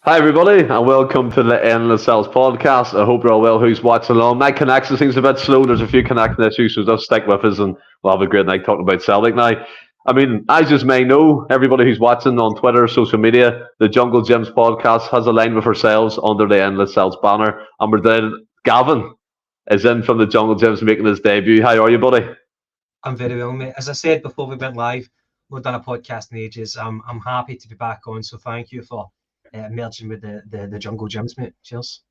Hi everybody, and welcome to the Endless Celts Podcast. I hope you're all well. Who's watching along? My connection seems a bit slow. There's a few connection issues, so just stick with us, and we'll have a great night talking about Celtic now. I mean, as you may know, everybody who's watching on Twitter, social media, the Jungle Gyms Podcast has aligned with ourselves under the Endless Celts banner, and we're delighted. Gavin is in from the Jungle Gyms making his debut. How are you, buddy? I'm very well, mate. As I said before we went live, we've done a podcast in ages. I'm happy to be back on, so thank you for merging with the Jungle Gyms, mate. Cheers.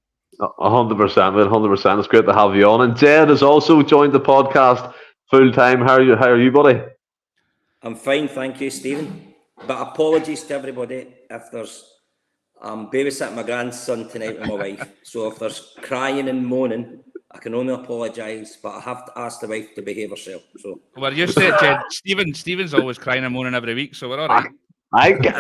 100%, mate. 100%. It's great to have you on. And Jed has also joined the podcast full time. How are you, buddy? I'm fine, thank you, Stephen. But apologies to everybody if there's babysitting my grandson tonight with my wife. So if there's crying and moaning, I can only apologise, but I have to ask the wife to behave herself. So well, you said, Jed, Stephen's always crying and moaning every week, so we're all right.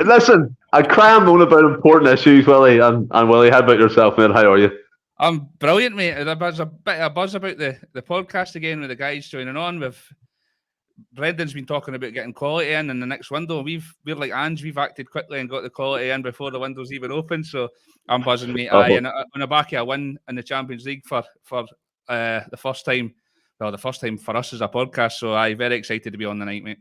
Listen, I cry and moan about important issues, Willie. And Willie, how about yourself, mate? How are you? I'm brilliant, mate. There's a bit of buzz about the podcast again with the guys joining on. Brendan's been talking about getting quality in the next window. We're like Ange, we've acted quickly and got the quality in before the window's even open. So I'm buzzing, mate. And on the back of a win in the Champions League for the first time. Well, the first time for us as a podcast. So I'm very excited to be on the night, mate.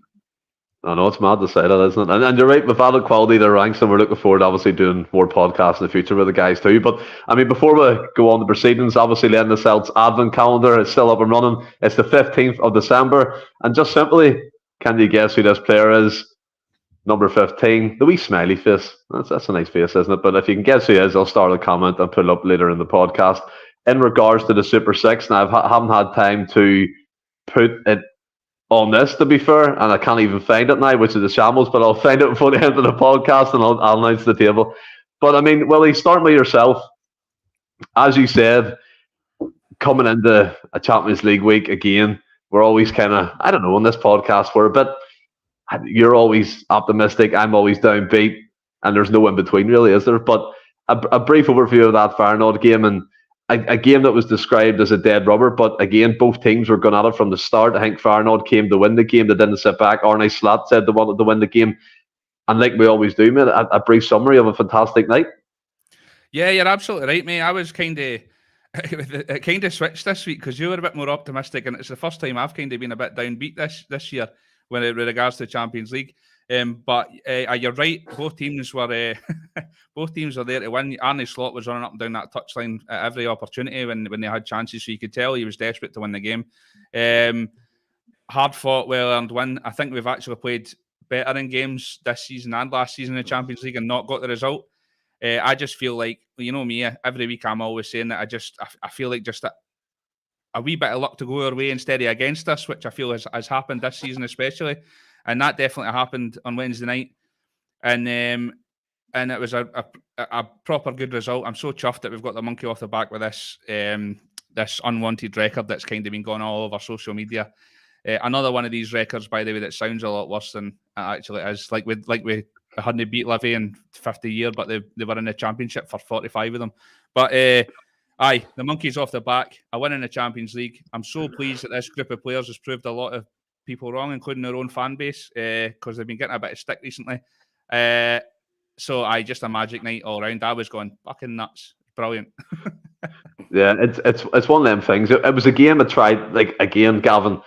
I know it's mad to say that, isn't it? And you're right, we've added quality to the ranks, and we're looking forward to obviously doing more podcasts in the future with the guys too. But I mean, before we go on the proceedings, obviously the Endless Celts Advent calendar is still up and running. It's the 15th of December, and just simply, can you guess who this player is? Number 15, the wee smiley face. That's a nice face, isn't it? But if you can guess who he is, I'll start a comment and put it up later in the podcast. In regards to the Super Six, now I haven't had time to put it on this, to be fair, and I can't even find it now, which is a shambles, but I'll find it before the end of the podcast and I'll announce the table. But I mean, Willie, start with yourself. As you said, coming into a Champions League week again, we're always kind of, I don't know, on this podcast, you're always optimistic, I'm always downbeat, and there's no in between really, is there? But a brief overview of that Feyenoord game, and a game that was described as a dead rubber, but again, both teams were going at it from the start. I think Feyenoord came to win the game. They didn't sit back. Arne Slot said they wanted to win the game. And like we always do, mate, a brief summary of a fantastic night. Yeah, you're absolutely right, mate. I was it kind of switched this week because you were a bit more optimistic, and it's the first time I've kind of been a bit downbeat this year with regards to the Champions League. But you're right. Both teams were there to win. Arne Slot was running up and down that touchline at every opportunity when they had chances, so you could tell he was desperate to win the game. Hard fought, well earned win. I think we've actually played better in games this season and last season in the Champions League and not got the result. I just feel like, you know me, every week I'm always saying that I feel like just a wee bit of luck to go our way instead of against us, which I feel has happened this season especially. And that definitely happened on Wednesday night. And it was a proper good result. I'm so chuffed that we've got the monkey off the back with this unwanted record that's kind of been going all over social media. Another one of these records, by the way, that sounds a lot worse than it actually is. Like we hadn't beat Livy in 50 years, but they were in the championship for 45 of them. But the monkey's off the back. A win in the Champions League. I'm so pleased that this group of players has proved a lot of people wrong, including their own fan base, because they've been getting a bit of stick recently. So just a magic night all round. I was going fucking nuts. Brilliant. Yeah, it's one of them things. It was a game I tried, like, again, Gavin.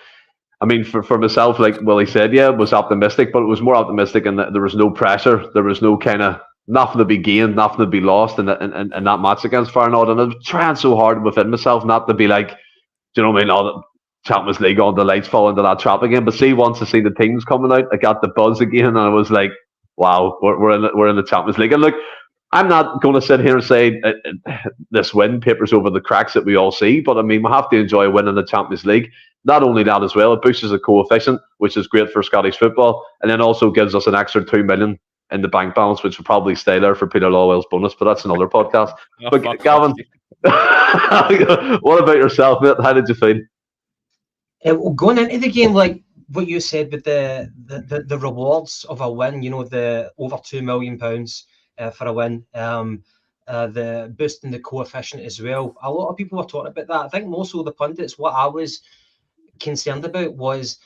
I mean, for myself, like Willie said, yeah, it was optimistic, but it was more optimistic in that there was no pressure. There was no kind of nothing to be gained, nothing to be lost in that match against Feyenoord. And I was trying so hard within myself not to be like, do you know what I mean? All the Champions League on, the lights fall into that trap again. But see, once I see the teams coming out, I got the buzz again, and I was like, wow, we're in the Champions League. And look, I'm not going to sit here and say this win papers over the cracks that we all see, but I mean, we have to enjoy winning the Champions League. Not only that as well, it boosts the coefficient, which is great for Scottish football, and then also gives us an extra 2 million in the bank balance, which will probably stay there for Peter Lawwell's bonus, but that's another podcast. But Gavin, what about yourself, mate? How did you feel? Going into the game, like what you said with the rewards of a win, you know, the over £2 million for a win, the boosting the coefficient as well. A lot of people were talking about that. I think most of the pundits, what I was concerned about was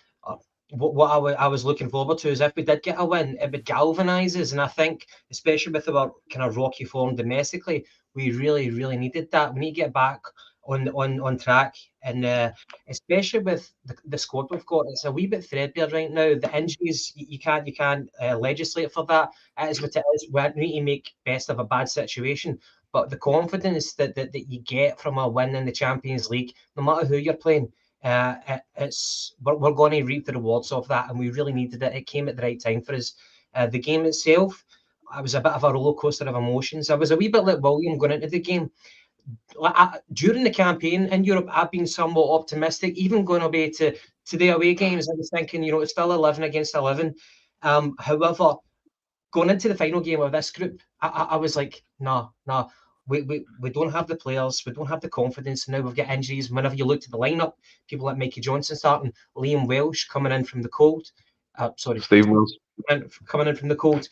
what I was looking forward to is if we did get a win, it would galvanise us. And I think, especially with our kind of rocky form domestically, we really, really needed that. We need to get back on track. And especially with the squad we've got, it's a wee bit threadbare right now. The injuries, you can't legislate for that. It is what it is. We need to make best of a bad situation. But the confidence that you get from a win in the Champions League, no matter who you're playing, we're going to reap the rewards of that, and we really needed it. It came at the right time for us. The game itself, I was a bit of a roller coaster of emotions. I was a wee bit like William going into the game. During the campaign in Europe, I've been somewhat optimistic. Even going away to the away games, I was thinking, it's still 11 against 11. However, going into the final game of this group, I was like, nah. We don't have the players, we don't have the confidence. Now we've got injuries. Whenever you look at the lineup, people like Mikey Johnson starting, Liam Welsh coming in from the cold. Steve Welsh coming in from the cold.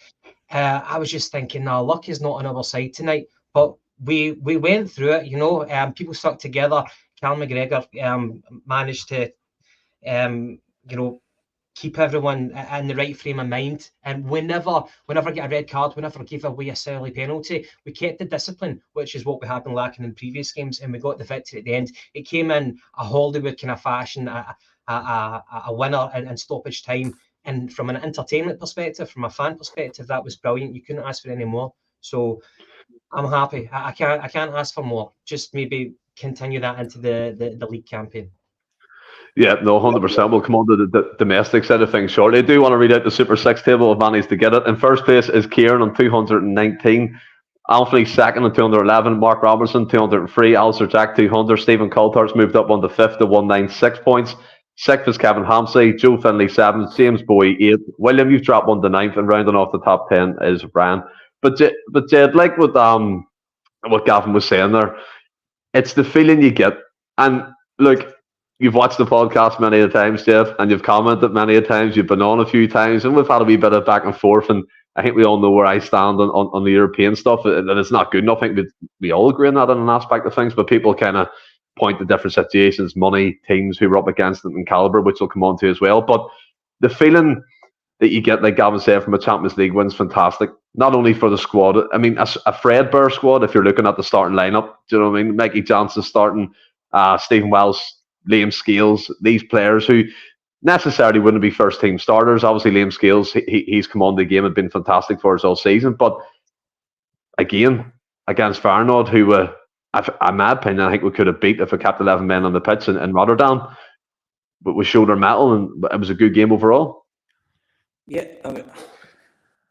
I was just thinking, luck is not on our side tonight. But we went through it. People stuck together. Cal McGregor managed to, keep everyone in the right frame of mind. And we never get a red card, we never gave away a silly penalty. We kept the discipline, which is what we had been lacking in previous games, and we got the victory at the end. It came in a Hollywood kind of fashion, a winner in stoppage time. And from an entertainment perspective, from a fan perspective, that was brilliant. You couldn't ask for any more. So I'm happy. I can't ask for more. Just maybe continue that into the league campaign. Yeah, no, 100%. We'll come on to the domestic side of things shortly. I do want to read out the Super 6 table of managed to get it. In first place is Kieran on 219. Anthony second on 211. Mark Robertson 203. Alistair Jack 200. Stephen Coulthard's moved up on the fifth to 196 points. Sixth is Kevin Hampsey. Joe Finley 7th. James Bowie 8th. William, you've dropped 1 to 9th, and rounding off the top 10 is Brian. But Jed, like what Gavin was saying there, it's the feeling you get. And look, you've watched the podcast many a times, Jeff, and you've commented many a times. You've been on a few times, and we've had a wee bit of back and forth. And I think we all know where I stand on the European stuff, and it's not good enough. I think we all agree on that in an aspect of things, but people kind of point to different situations, money, teams who were up against it, and caliber, which we'll come on to as well. But the feeling that you get, like Gavin said, from a Champions League win is fantastic. Not only for the squad, I mean, a Fredbear squad, if you're looking at the starting lineup, do you know what I mean? Mikey Johnson starting, Stephen Welsh, Liam Scales, these players who necessarily wouldn't be first team starters. Obviously, Liam Scales, he's come on the game and been fantastic for us all season. But again, against Feyenoord, who, in my opinion, I think we could have beat if we kept 11 men on the pitch in Rotterdam. But we showed our mettle, and it was a good game overall. Yeah, I mean,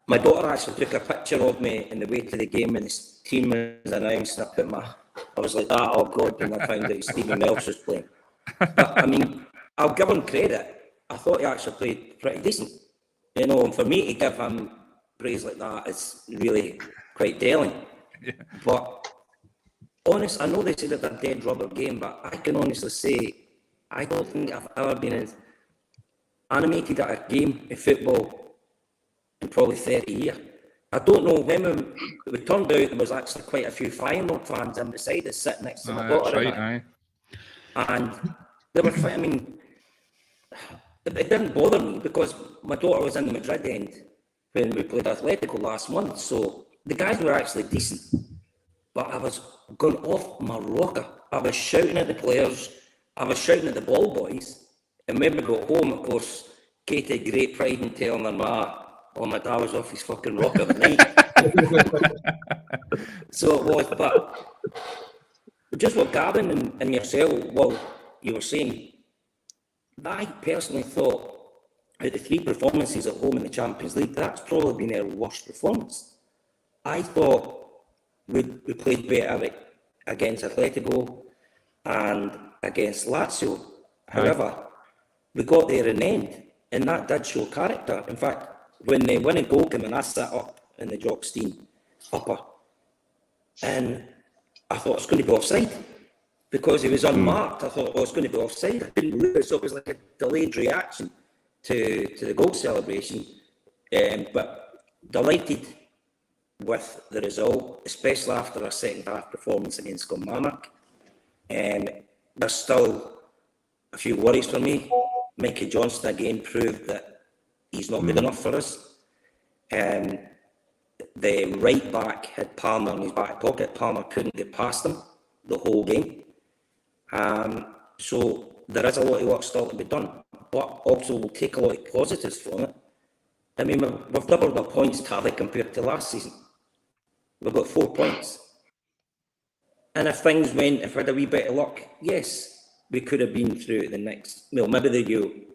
my daughter actually took a picture of me in the way to the game when the team was announced. And I was like, oh God, when I found out Stephen Welsh was playing. But I mean, I'll give him credit. I thought he actually played pretty decent. And for me to give him praise like that is really quite telling. Yeah. But honest, I know they said it's a dead rubber game, but I can honestly say I don't think I've ever been as animated at a game of football in probably 30 years. I don't know when we turned out there was actually quite a few Feyenoord fans on the side that sit next to my daughter. Right, and they were, I mean, it didn't bother me because my daughter was in the Madrid end when we played Atletico last month. So the guys were actually decent. But I was going off my rocker. I was shouting at the players. I was shouting at the ball boys. And when we got home, of course, Kate had great pride in telling her, my dad was off his fucking rocker at night. So it was, but just what Gavin and yourself, you were saying, I personally thought out of the 3 performances at home in the Champions League, that's probably been our worst performance. I thought we played better against Atletico and against Lazio. However, we got there in the end, and that did show character. In fact, when the winning goal came in, I sat up in the Jockstein upper, and I thought it's going to be offside because he was unmarked. I thought, it's going to be offside. I didn't realise, so it was like a delayed reaction to the goal celebration. But delighted with the result, especially after a second half performance against Kilmarnock. There's still a few worries for me. Mickey Johnston again proved that he's not good enough for us. The right back had Palma in his back pocket. Palma couldn't get past him the whole game. So there is a lot of work still to be done, but also we'll take a lot of positives from it. I mean, we've doubled our points tally compared to last season. We've got 4 points. And if things went, if we had a wee bit of luck, yes, we could have been through the next, well, maybe the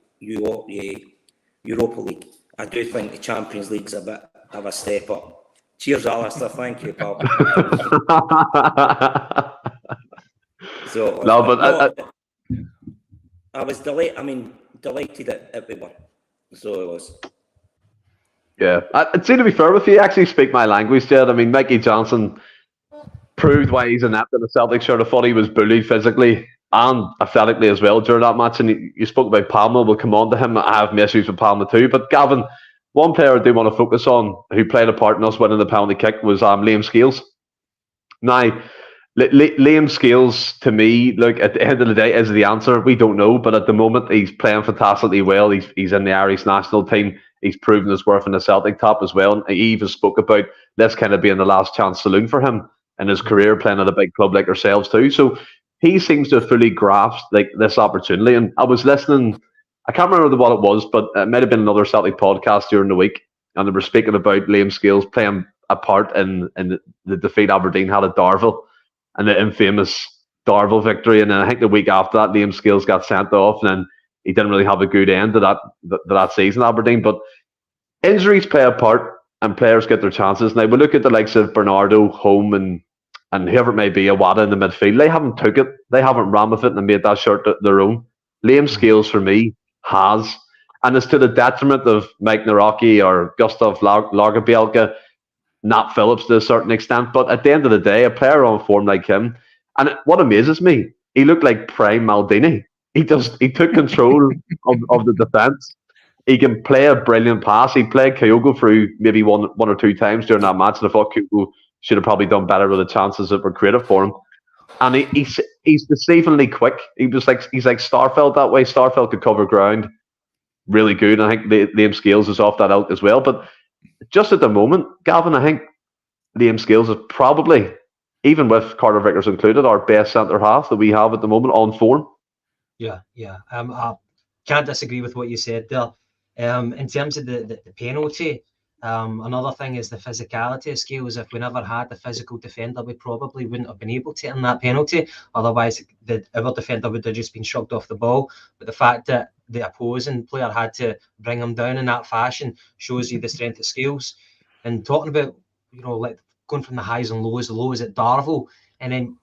Europa League. I do think the Champions League's a bit of a step up. Cheers, Alistair. Thank you, pal. So, no, but I was delighted that we won. So it was. Yeah, I'd say, to be fair with you, actually speak my language, Jed. I mean, Mickey Johnson proved why he's inept in the Celtic shirt. I thought he was bullied physically and athletically as well during that match. And you spoke about Palma. We'll come on to him. I have issues with Palma too. But Gavin, one player I do want to focus on who played a part in us winning the penalty kick was Liam Scales. Now, Liam Scales, to me, look, at the end of the day, is the answer. We don't know, but at the moment, he's playing fantastically well. He's in the Irish national team. He's proven his worth in the Celtic top as well. And he even spoke about this kind of being the last chance saloon for him in his career, playing at a big club like ourselves too. So he seems to have fully grasped this opportunity. And I was listening, I can't remember what it was, but it might have been another Celtic podcast during the week, and they were speaking about Liam Scales playing a part in the defeat Aberdeen had at Darvel, and the infamous Darvel victory. And then I think the week after that, Liam Scales got sent off, and then he didn't really have a good end to that season at Aberdeen. But injuries play a part, and players get their chances. Now, we look at the likes of Bernardo, Home, and whoever it may be, Awada in the midfield. They haven't took it. They haven't ran with it and made that shirt their own. Liam Scales, for me, has. And it's to the detriment of Mike Naraki or Gustav Lagerbielke, Nat Phillips to a certain extent. But at the end of the day, a player on form like him, and what amazes me, he looked like prime Maldini. He took control of the defence. He can play a brilliant pass. He played Kyogo through maybe one or two times during that match, and I thought Kyogo should have probably done better with the chances that were created for him. And he's deceivingly quick. He's like Starfelt that way. Starfelt could cover ground really good. I think Liam Scales is off that out as well. But just at the moment, Gavin, I think Liam Scales is probably, even with Carter Vickers included, our best centre half that we have at the moment on form. Yeah. I can't disagree with what you said there. In terms of the penalty, another thing is the physicality of Scales. If we never had the physical defender, we probably wouldn't have been able to earn that penalty. Otherwise, our defender would have just been shrugged off the ball. But the fact that the opposing player had to bring him down in that fashion shows you the strength of Scales. And talking about, like going from the highs and lows, the lows at Darvel, and then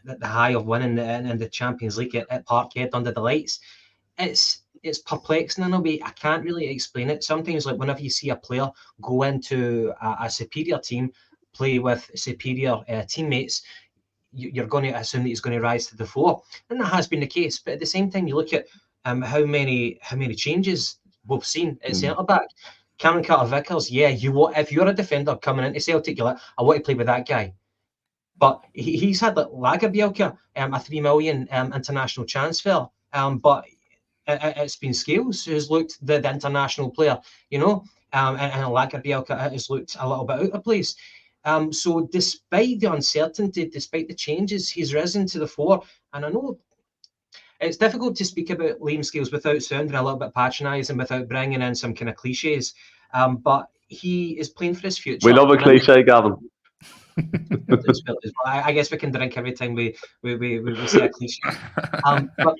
the high of winning in the Champions League at Parkhead under the lights, it's perplexing in a way. I can't really explain it. Sometimes, like whenever you see a player go into a superior team, play with superior teammates, you're going to assume that he's going to rise to the fore, and that has been the case. But at the same time, you look at how many changes we've seen at centre back. Cameron Carter-Vickers, if you're a defender coming into Celtic, you're like, I want to play with that guy. But he's had like Lagerbielke, a 3 million international transfer, but it's been Scales who's looked the international player, and Lagerbielke has looked a little bit out of place. So despite the uncertainty, despite the changes, he's risen to the fore. And I know it's difficult to speak about Liam Scales without sounding a little bit patronising, without bringing in some kind of cliches. But he is playing for his future. We love a cliche, Gavin. I guess we can drink every time we say a cliche. But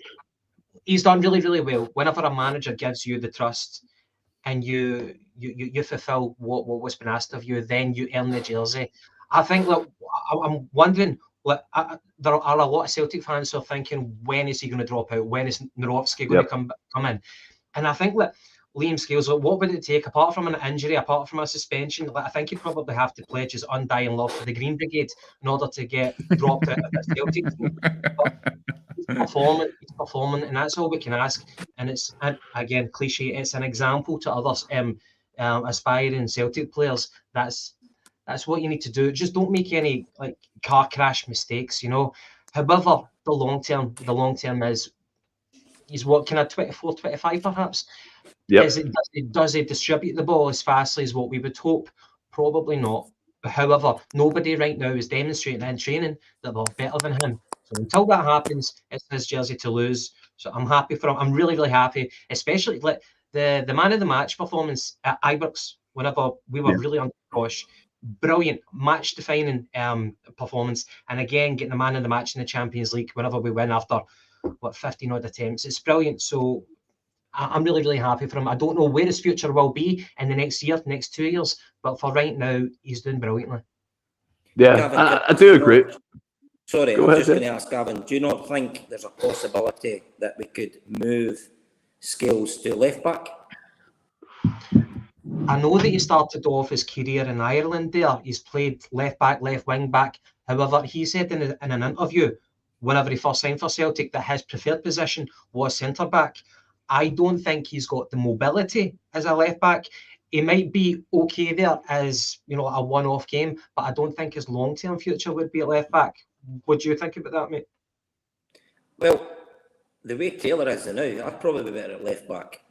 he's done really, really well. Whenever a manager gives you the trust and you fulfil what was been asked of you, then you earn the jersey. I think that I'm wondering, there are a lot of Celtic fans who are thinking, when is he going to drop out? When is Narovski going to come in? And I think that Liam Scales, what would it take, apart from an injury, apart from a suspension? I think he'd probably have to pledge his undying love for the Green Brigade in order to get dropped out of the Celtic team. But he's performing, and that's all we can ask. And it's, again, cliche, it's an example to others, aspiring Celtic players. That's what you need to do. Just don't make any car crash mistakes, However, the long term is he's what, kind of 24, 25 perhaps? Yep. Does he distribute the ball as fastly as what we would hope? Probably not. However, nobody right now is demonstrating in training that they're better than him. So until that happens, it's his jersey to lose. So I'm happy for him. I'm really, really happy, especially like the man of the match performance at Ibrox whenever we were really under Kosh. Brilliant match defining performance. And again, getting the man of the match in the Champions League whenever we win after 15 odd attempts. It's brilliant. So I'm really, really happy for him. I don't know where his future will be in the next 2 years, but for right now, he's doing brilliantly. Yeah, Gavin, I do agree. Sorry, I'm just going to ask Gavin, do you not think there's a possibility that we could move Scales to left back? I know that he started off his career in Ireland there. He's played left back, left wing back. However, he said in an interview, whenever he first signed for Celtic, that his preferred position was centre back. I don't think he's got the mobility as a left back. He might be okay there as, you know, a one-off game, but I don't think his long-term future would be at left back. What do you think about that, mate? Well, the way Taylor is now, I'd probably be better at left back.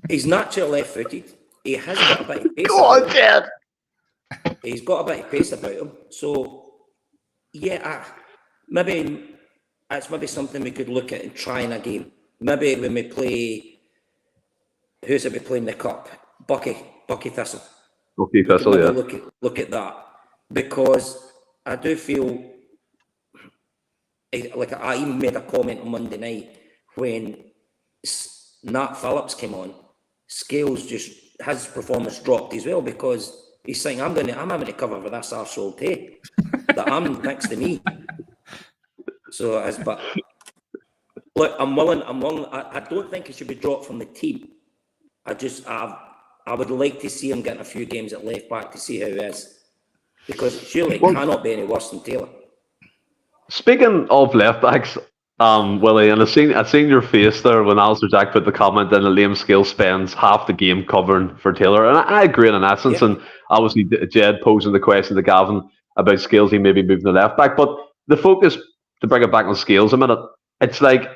He's naturally left-footed. He has got a bit of pace. Go on, Dad. He's got a bit of pace about him. So, yeah, maybe it's something we could look at and try in a game. Maybe when we play, who's it we play in the cup? Bucky Thistle. Bucky Thistle, yeah. Look at that, because I do feel like I even made a comment on Monday night when Nat Phillips came on. Scales just his performance dropped as well because he's saying I'm having to cover for this arsehole tape that I'm next to me. So but look, I'm willing. I don't think he should be dropped from the team. I would like to see him getting a few games at left back to see how he is, because surely it cannot be any worse than Taylor. Speaking of left backs, Willie, and I seen your face there when Alistair Jack put the comment in that Liam Scales spends half the game covering for Taylor, and I agree in essence. Yeah. And obviously Jed posing the question to Gavin about Scales, he may be moving to left back, but the focus, to bring it back on Scales a minute, it's like,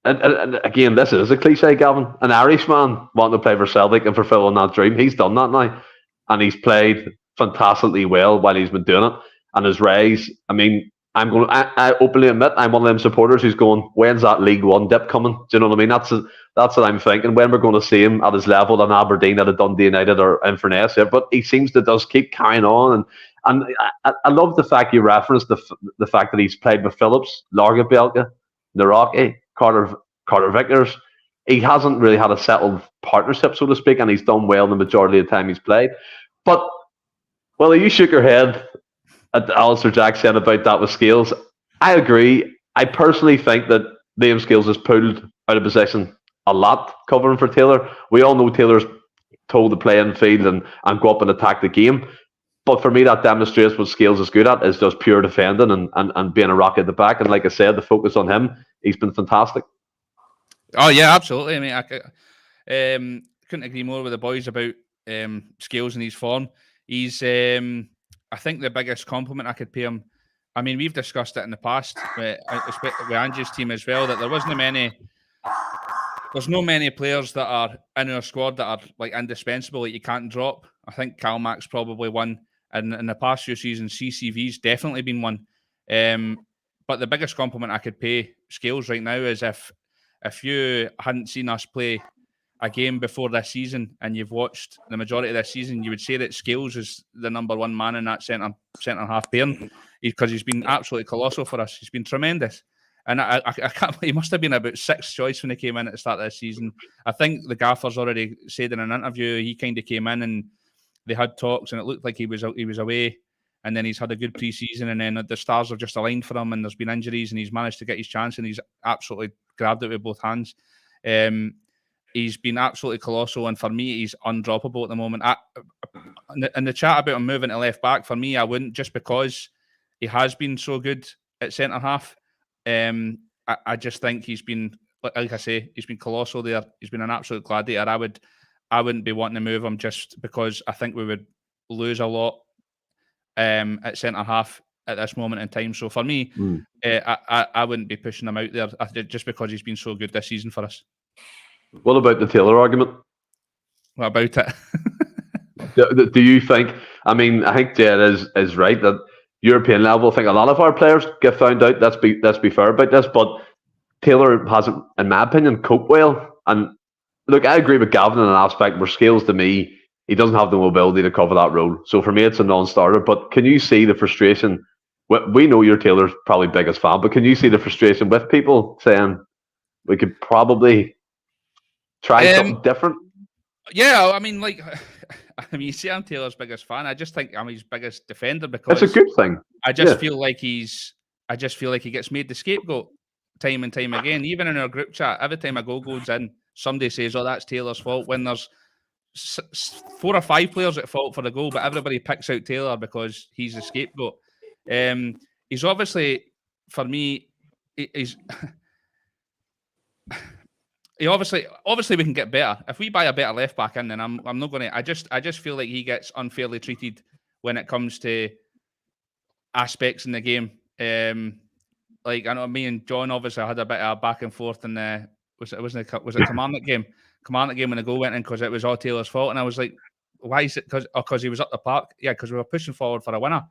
and again, this is a cliche, Gavin, an Irishman wanting to play for Celtic and fulfilling that dream. He's done that now, and he's played fantastically well while he's been doing it. And his rise, I mean, I openly admit I'm one of them supporters who's going, when's that League One dip coming? Do you know what I mean? That's what I'm thinking. When we're going to see him at his level in Aberdeen, at a Dundee United or Inverness, yeah, but he seems to just keep carrying on. And I love the fact you referenced the fact that he's played with Phillips, Larga Bielka, Naraki, Carter Vickers. He hasn't really had a settled partnership, so to speak, and he's done well the majority of the time he's played. But, well, you shook your head at Alistair Jack saying about that with Scales. I agree. I personally think that Liam Scales is pulled out of position a lot covering for Taylor. We all know Taylor's told to play in field and go up and attack the game. But for me, that demonstrates what Scales is good at, is just pure defending and being a rock at the back. And like I said, the focus on him, he's been fantastic. Oh, yeah, absolutely. I mean, I couldn't agree more with the boys about Scales and his form. He's, I think, the biggest compliment I could pay him. I mean, we've discussed it in the past with Angie's team as well, that there's no many players that are in our squad that are like indispensable, like you can't drop. I think Calmac's probably one. And in the past few seasons, CCV's definitely been one. But the biggest compliment I could pay Scales right now is if you hadn't seen us play a game before this season and you've watched the majority of this season, you would say that Scales is the number one man in that centre half pairing, because he's been absolutely colossal for us. He's been tremendous. And I can't. He must have been about sixth choice when he came in at the start of this season. I think the gaffer's already said in an interview he kind of came in and they had talks, and it looked like he was away. And then he's had a good pre-season, and then the stars have just aligned for him. And there's been injuries, and he's managed to get his chance, and he's absolutely grabbed it with both hands. He's been absolutely colossal, and for me, he's undroppable at the moment. In the chat about him moving to left back, for me, I wouldn't, just because he has been so good at centre half. I just think he's been, like I say, he's been colossal there. He's been an absolute gladiator. I wouldn't be wanting to move him just because I think we would lose a lot at centre half at this moment in time. So for me, I wouldn't be pushing him out there just because he's been so good this season for us. What about the Taylor argument? What about it? Do you think? I mean, I think Jed is right that European level. I think a lot of our players get found out. Let's be fair about this, but Taylor hasn't, in my opinion, coped well. And look, I agree with Gavin in an aspect where Scales, to me, he doesn't have the mobility to cover that role. So for me, it's a non-starter. But can you see the frustration? We know you're Taylor's probably biggest fan, but can you see the frustration with people saying we could probably try something different? Yeah, I mean, you see, I'm Taylor's biggest fan. I just think I'm his biggest defender because it's a good thing. I just feel like he gets made the scapegoat time and time again. Even in our group chat, every time a goal goes in, somebody says, "Oh, that's Taylor's fault." When there's 4 or 5 players at fault for the goal, but everybody picks out Taylor because he's the scapegoat. He's obviously, for me, he's. He obviously we can get better. If we buy a better left back in, then I'm not going to. I just feel like he gets unfairly treated when it comes to aspects in the game. Like I know me and John obviously had a bit of a back and forth in the was it Kilmarnock game when the goal went in because it was all Taylor's fault, and I was like, why is it? Because he was up the park? Yeah, because we were pushing forward for a winner.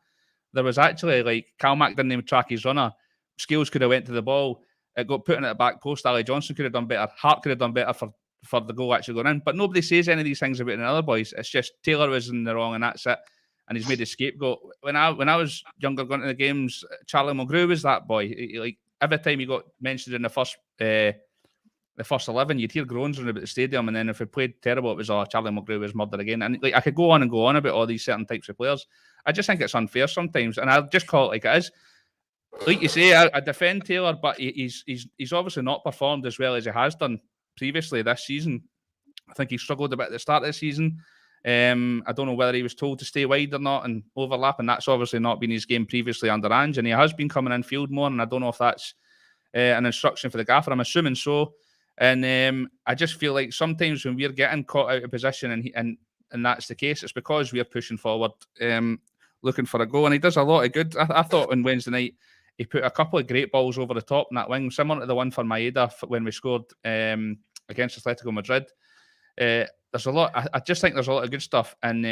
There was actually like Calmack didn't even track his runner. Scales could have went to the ball. It got put in at the back post. Ali Johnson could have done better. Hart could have done better for the goal actually going in. But nobody says any of these things about the other boys. It's just Taylor was in the wrong and that's it. And he's made a scapegoat. When I was younger going to the games, Charlie Mulgrew was that boy. Like every time he got mentioned in the first 11, you'd hear groans about the stadium. And then if he played terrible, it was Charlie Mulgrew was murdered again. And like I could go on about all these certain types of players. I just think it's unfair sometimes. And I'll just call it like it is. Like you say, I defend Taylor, but he's obviously not performed as well as he has done previously this season. I think he struggled a bit at the start of the season. I don't know whether he was told to stay wide or not and overlap, and that's obviously not been his game previously under Ange, and he has been coming in field more, and I don't know if that's an instruction for the gaffer. I'm assuming so. And I just feel like sometimes when we're getting caught out of position and that's the case, it's because we're pushing forward, looking for a goal, and he does a lot of good. I thought on Wednesday night, he put a couple of great balls over the top in that wing, similar to the one for Maeda when we scored against Atletico Madrid. There's a lot. I just think there's a lot of good stuff. And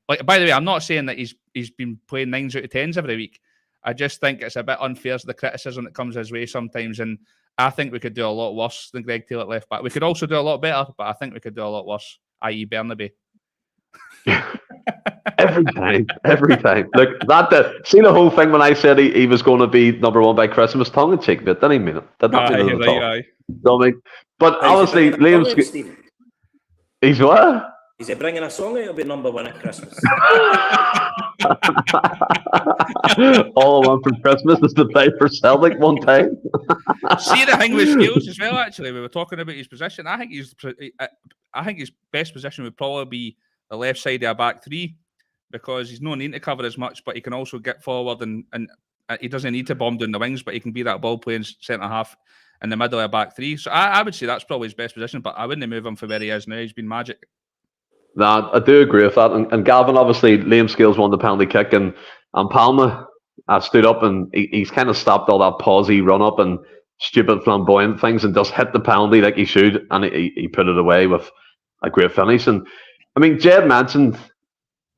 like, by the way, I'm not saying that he's been playing 9s out of 10s every week. I just think it's a bit unfair to the criticism that comes his way sometimes. And I think we could do a lot worse than Greg Taylor at left back. We could also do a lot better, but I think we could do a lot worse, i.e. Bernabe. Every time. Look, see the whole thing when I said he was going to be number 1 by Christmas, tongue in cheek, but didn't he mean it? Did not mean it at all. Aye. No, I mean, but honestly, Liam's. He's what? Is he bringing a song out about number 1 at Christmas? Oh, All I want for Christmas is to play for Celtic one time. See the thing with Scales as well. Actually, we were talking about his position. I think his best position would probably be the left side of a back three, because he's no need to cover as much, but he can also get forward and he doesn't need to bomb down the wings, but he can be that ball playing centre half in the middle of a back three. So I would say that's probably his best position, but I wouldn't move him for where he is now. He's been magic. No, I do agree with that. And Gavin, obviously, Liam Scales won the penalty kick, and Palma stood up and he's kind of stopped all that pausey run up and stupid flamboyant things and just hit the penalty like he should, and he put it away with a great finish. And I mean, Jed mentioned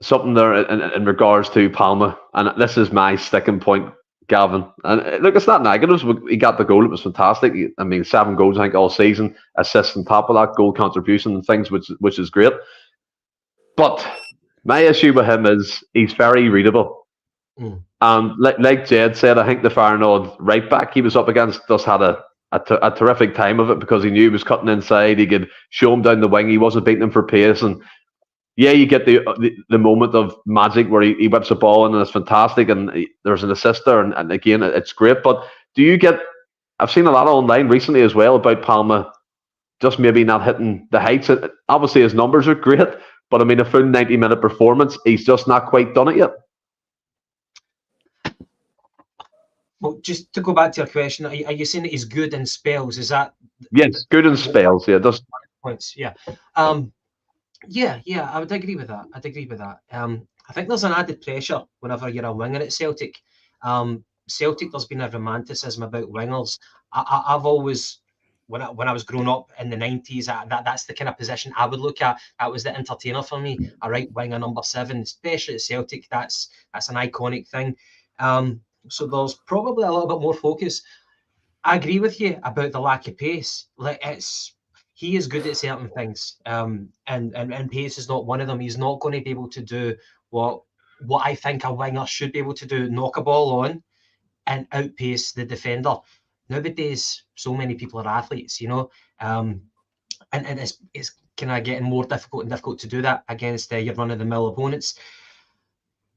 something there in regards to Palma, and this is my sticking point, Gavin. And look, it's not negatives. He got the goal; it was fantastic. I mean, 7 goals, I think, all season, assists on top of that, goal contribution and things, which is great. But my issue with him is he's very readable. And like Jed said, I think the Feyenoord right back he was up against just had a terrific time of it, because he knew he was cutting inside. He could show him down the wing. He wasn't beating him for pace. And yeah, you get the moment of magic where he whips a ball and it's fantastic, and there's an assist there, and again, it's great. But I've seen a lot online recently as well about Palma just maybe not hitting the heights. Obviously, his numbers are great, but I mean, a full 90-minute performance, he's just not quite done it yet. Well, just to go back to your question, are you saying that he's good in spells? Is that? Yes, good in spells. Yeah, just points. Yeah. Yeah, I would agree with that. I think there's an added pressure whenever you're a winger at Celtic. Celtic, there's been a romanticism about wingers. I've always, when I was growing up in the 90s, that's the kind of position I would look at. That was the entertainer for me, a right winger number 7, especially at Celtic. That's an iconic thing. So there's probably a little bit more focus. I agree with you about the lack of pace. Like, he is good at certain things, and pace is not one of them. He's not going to be able to do what I think a winger should be able to do: knock a ball on and outpace the defender. Nowadays, so many people are athletes, and it's kind of getting more difficult to do that against your run-of-the-mill opponents.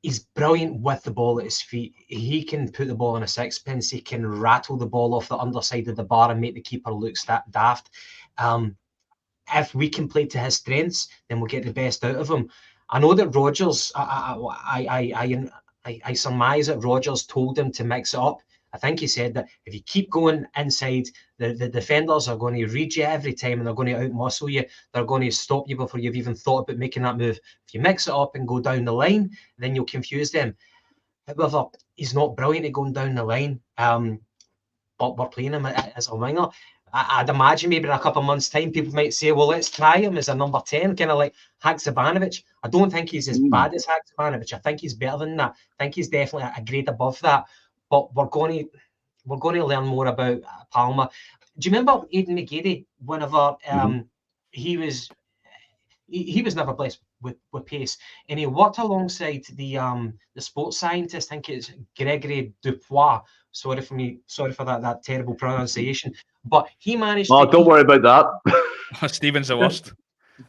He's brilliant with the ball at his feet. He can put the ball in a sixpence. He can rattle the ball off the underside of the bar and make the keeper look daft. If we can play to his strengths, then we'll get the best out of him. I know that Rodgers, I surmise that Rodgers told him to mix it up. I think he said that if you keep going inside, the defenders are going to read you every time and they're going to outmuscle you. They're going to stop you before you've even thought about making that move. If you mix it up and go down the line, then you'll confuse them. However, he's not brilliant at going down the line, but we're playing him as a winger. I'd imagine maybe in a couple of months' time, people might say, well, let's try him as a number 10, kind of like Haksabanovic. I don't think he's as bad as Haksabanovic. I think he's better than that. I think he's definitely a grade above that. But we're going to learn more about Palma. Do you remember Aidan McGeady? Whenever he was never blessed with pace, and he worked alongside the sports scientist. I think it's Gregory Dupois. Sorry for that terrible pronunciation. But he managed. Oh, don't worry about that. Stephen's the worst.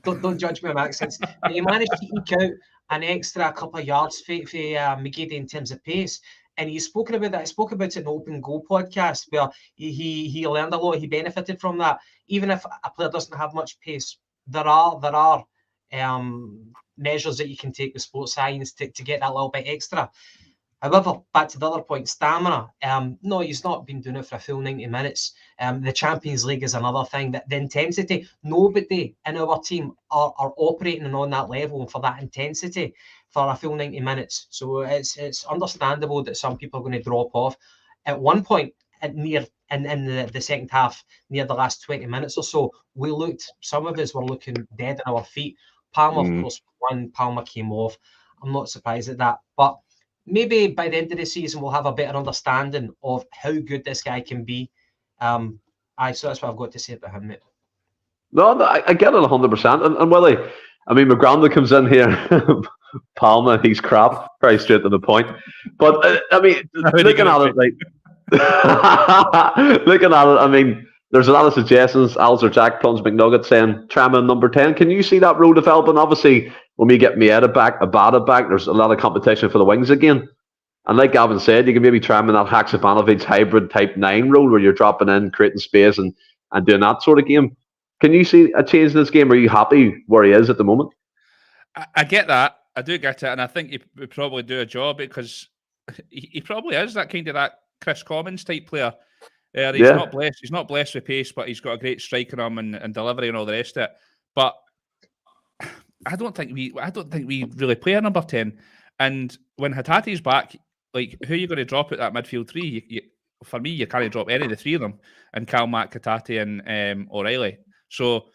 Don't judge me on accents. But he managed to eke out an extra couple of yards for McGeady in terms of pace. And he's spoken about that. I spoke about it in the Open Goal podcast where he learned a lot. He benefited from that. Even if a player doesn't have much pace, there are measures that you can take with sports science to get that little bit extra. However, back to the other point, stamina. No, he's not been doing it for a full 90 minutes. The Champions League is another thing. That the intensity, nobody in our team are operating on that level and for that intensity for a full 90 minutes. So it's understandable that some people are going to drop off. At one point, in the second half, near the last 20 minutes or so, some of us were looking dead on our feet. Palma, of course, won. Palma came off. I'm not surprised at that. But maybe by the end of the season, we'll have a better understanding of how good this guy can be. So that's what I've got to say about him, mate. No, I get it 100%. And Willie, I mean, McGranda comes in here. Palma, he's crap. Very straight to the point. But, I mean, looking at it, I mean, there's a lot of suggestions. Alistair Jack, Plunge McNugget saying, try him in number 10. Can you see that role developing? Obviously, when we get Abada back, there's a lot of competition for the wings again. And like Gavin said, you can maybe try him in that Haksabanovic hybrid type 9 role where you're dropping in, creating space and doing that sort of game. Can you see a change in this game? Are you happy where he is at the moment? I get that. I do get it. And I think he would probably do a job because he probably is that kind of that Chris Commons type player. He's not blessed with pace, but he's got a great strike on him and delivery and all the rest of it. But I don't think we really play a number 10. And when Hatate's back, like, who are you going to drop at that midfield three? For me, you can't drop any of the three of them, and Calmac, Hatate, and O'Reilly. So,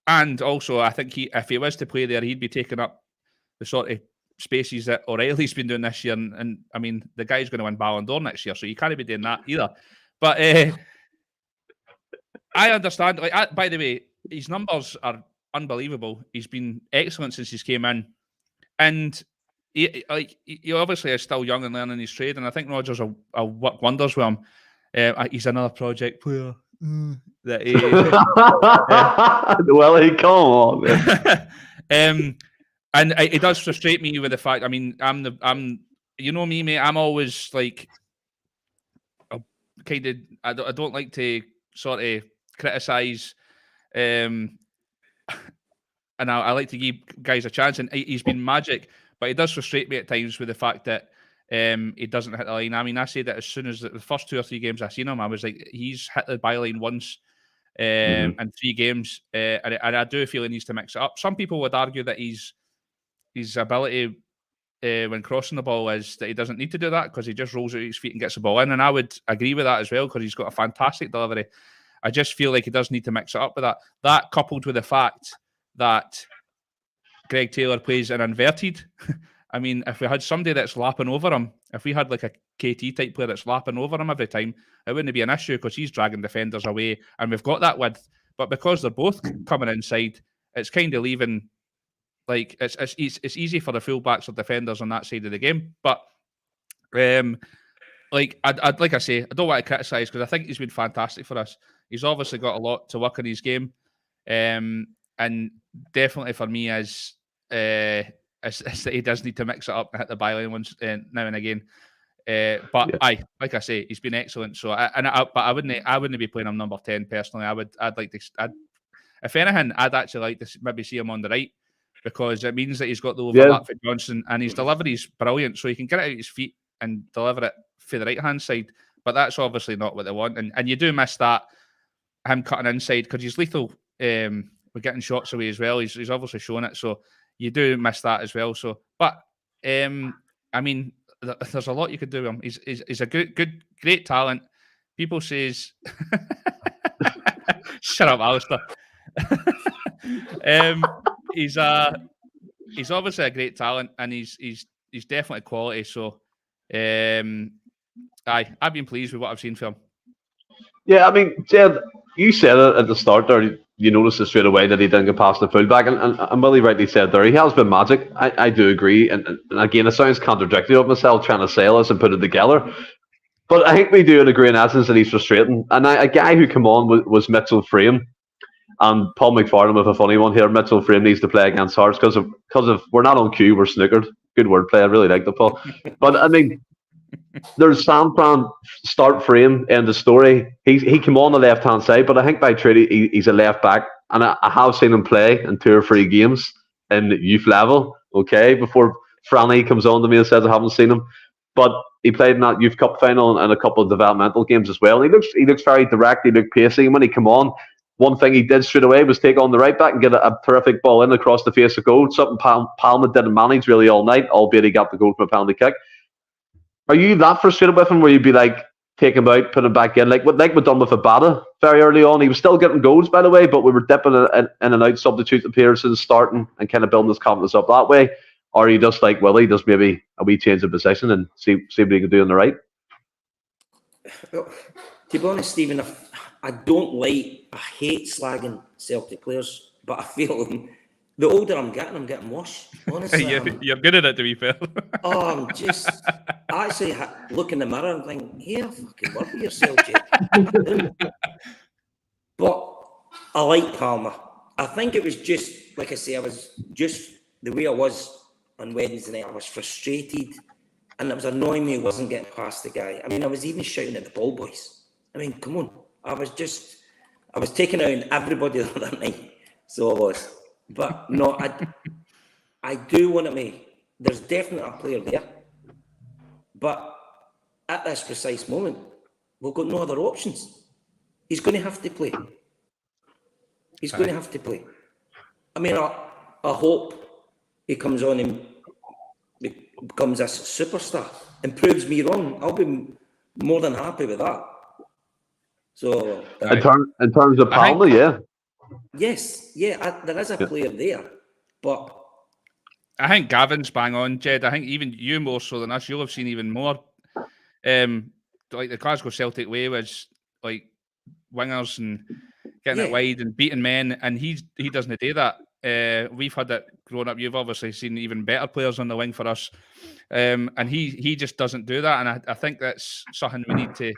and also, I think if he was to play there, he'd be taking up the sort of spaces that O'Reilly's been doing this year. And I mean, the guy's going to win Ballon d'Or next year, so you can't be doing that either. But I understand. Like, by the way, his numbers are unbelievable. He's been excellent since he's came in, and he obviously is still young and learning his trade. And I think Rodgers will work wonders with him. He's another project player. That he, well, he come on. And it does frustrate me with the fact. I mean, I'm you know me, mate. I'm always like, kind of. I don't like to sort of criticize, and I like to give guys a chance. And he's been magic, but it does frustrate me at times with the fact that he doesn't hit the line. I mean, I say that as soon as the first 2 or 3 games I seen him, I was like, he's hit the byline once in 3 games, and I do feel he needs to mix it up. Some people would argue that his ability when crossing the ball is that he doesn't need to do that because he just rolls out his feet and gets the ball in. And I would agree with that as well because he's got a fantastic delivery. I just feel like he does need to mix it up with that. That coupled with the fact that Greg Taylor plays an inverted. I mean, if we had somebody that's lapping over him, if we had like a KT type player that's lapping over him every time, it wouldn't be an issue because he's dragging defenders away and we've got that width. But because they're both coming inside, it's kind of leaving, like, it's easy for the fullbacks or defenders on that side of the game. But, like I say, I don't want to criticise because I think he's been fantastic for us. He's obviously got a lot to work on his game. And definitely for me is that he does need to mix it up and hit the byline once now and again. But like I say, he's been excellent. So I wouldn't be playing him number 10 personally. If anything, I'd actually like to maybe see him on the right because it means that he's got the overlap for Johnson and his delivery is brilliant. So he can get it out his feet and deliver it for the right hand side. But that's obviously not what they want. And you do miss that, him cutting inside because he's lethal. We're getting shots away as well. He's obviously shown it. So you do miss that as well. So, but I mean, there's a lot you could do with him. He's a great talent. People says, shut up, Alistair. He's obviously a great talent, and he's definitely quality. So, I've been pleased with what I've seen from him. Yeah, I mean, Jed, you said it at the start there. You noticed it straight away that he didn't get past the fullback, and Willie rightly said there, he has been magic. I do agree, and again, it sounds contradictory of myself trying to sell us and put it together, but I think we do agree in essence that he's frustrating. And a guy who came on was Mitchell Frame, and Paul McFarlane with a funny one here. Mitchell Frame needs to play against Hearts because of we're not on cue, we're snookered. Good wordplay, I really like the Paul. But I mean, there's San Fran start Frame end of story. He came on the left hand side, but I think by trade he's a left back, and I have seen him play in 2 or 3 games in youth level. Okay, before Franny comes on to me and says I haven't seen him, but he played in that Youth Cup final and a couple of developmental games as well. And he looks very direct. He looked pacey. And when he came on, one thing he did straight away was take on the right back and get a terrific ball in across the face of goal. Something Palma didn't manage really all night, albeit he got the goal from a penalty kick. Are you that frustrated with him where you'd be like, take him out, put him back in, like we've done with Abada very early on? He was still getting goals, by the way, but we were dipping in and out substitute appearances, starting and kind of building his confidence up that way. Or are you just like Willie, just maybe a wee change of position and see what he can do on the right? Well, to be honest, Stephen, I hate slagging Celtic players, but I feel the older I'm getting worse. Honestly, you're good at it, to be fair. I actually look in the mirror and think, yeah, fucking work with yourself, Jay. But I like Palma. I think it was just, like I say, I was just the way I was on Wednesday night. I was frustrated, and it was annoying me. I wasn't getting past the guy. I mean, I was even shouting at the Bhoys. I mean, come on. I was taking out everybody the other night. So I was. But no, I do want to make. There's definitely a player there. But at this precise moment, we've got no other options. He's going to have to play. He's going to have to play. I mean, I hope he comes on and becomes a superstar and proves me wrong. I'll be more than happy with that. So, in terms of Palma, yeah. Yes, there is a player there, but I think Gavin's bang on, Jed. I think even you more so than us, you'll have seen even more. Like the Glasgow Celtic way was like wingers and getting it wide and beating men, and he doesn't do that. We've had it growing up. You've obviously seen even better players on the wing for us, and he just doesn't do that. And I think that's something we need to.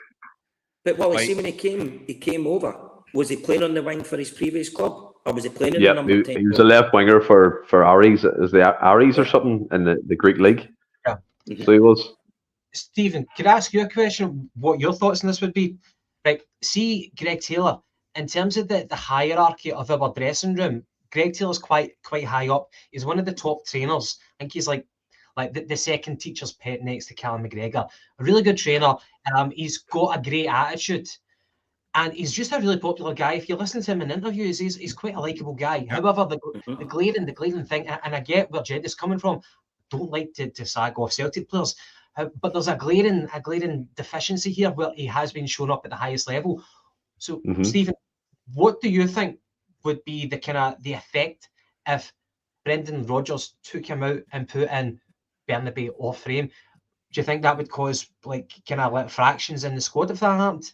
But what we see when he came over, was he playing on the wing for his previous club, or was he playing in the number 10? He was a left winger for Aries. Is the Aries or something in the Greek league? Yeah. So he was. Stephen, could I ask you a question? What your thoughts on this would be? Right, see Greg Taylor, in terms of the hierarchy of our dressing room, Greg Taylor's quite high up. He's one of the top trainers. I think he's like the second teacher's pet next to Callum McGregor. A really good trainer. He's got a great attitude. And he's just a really popular guy. If you listen to him in interviews, he's quite a likeable guy. However, the glaring thing, and I get where Jed is coming from, don't like to sag off Celtic players, but there's a glaring deficiency here where he has been shown up at the highest level. So, Stephen, what do you think would be the effect if Brendan Rodgers took him out and put in Bernabei off frame? Do you think that would cause fractions in the squad if that happened?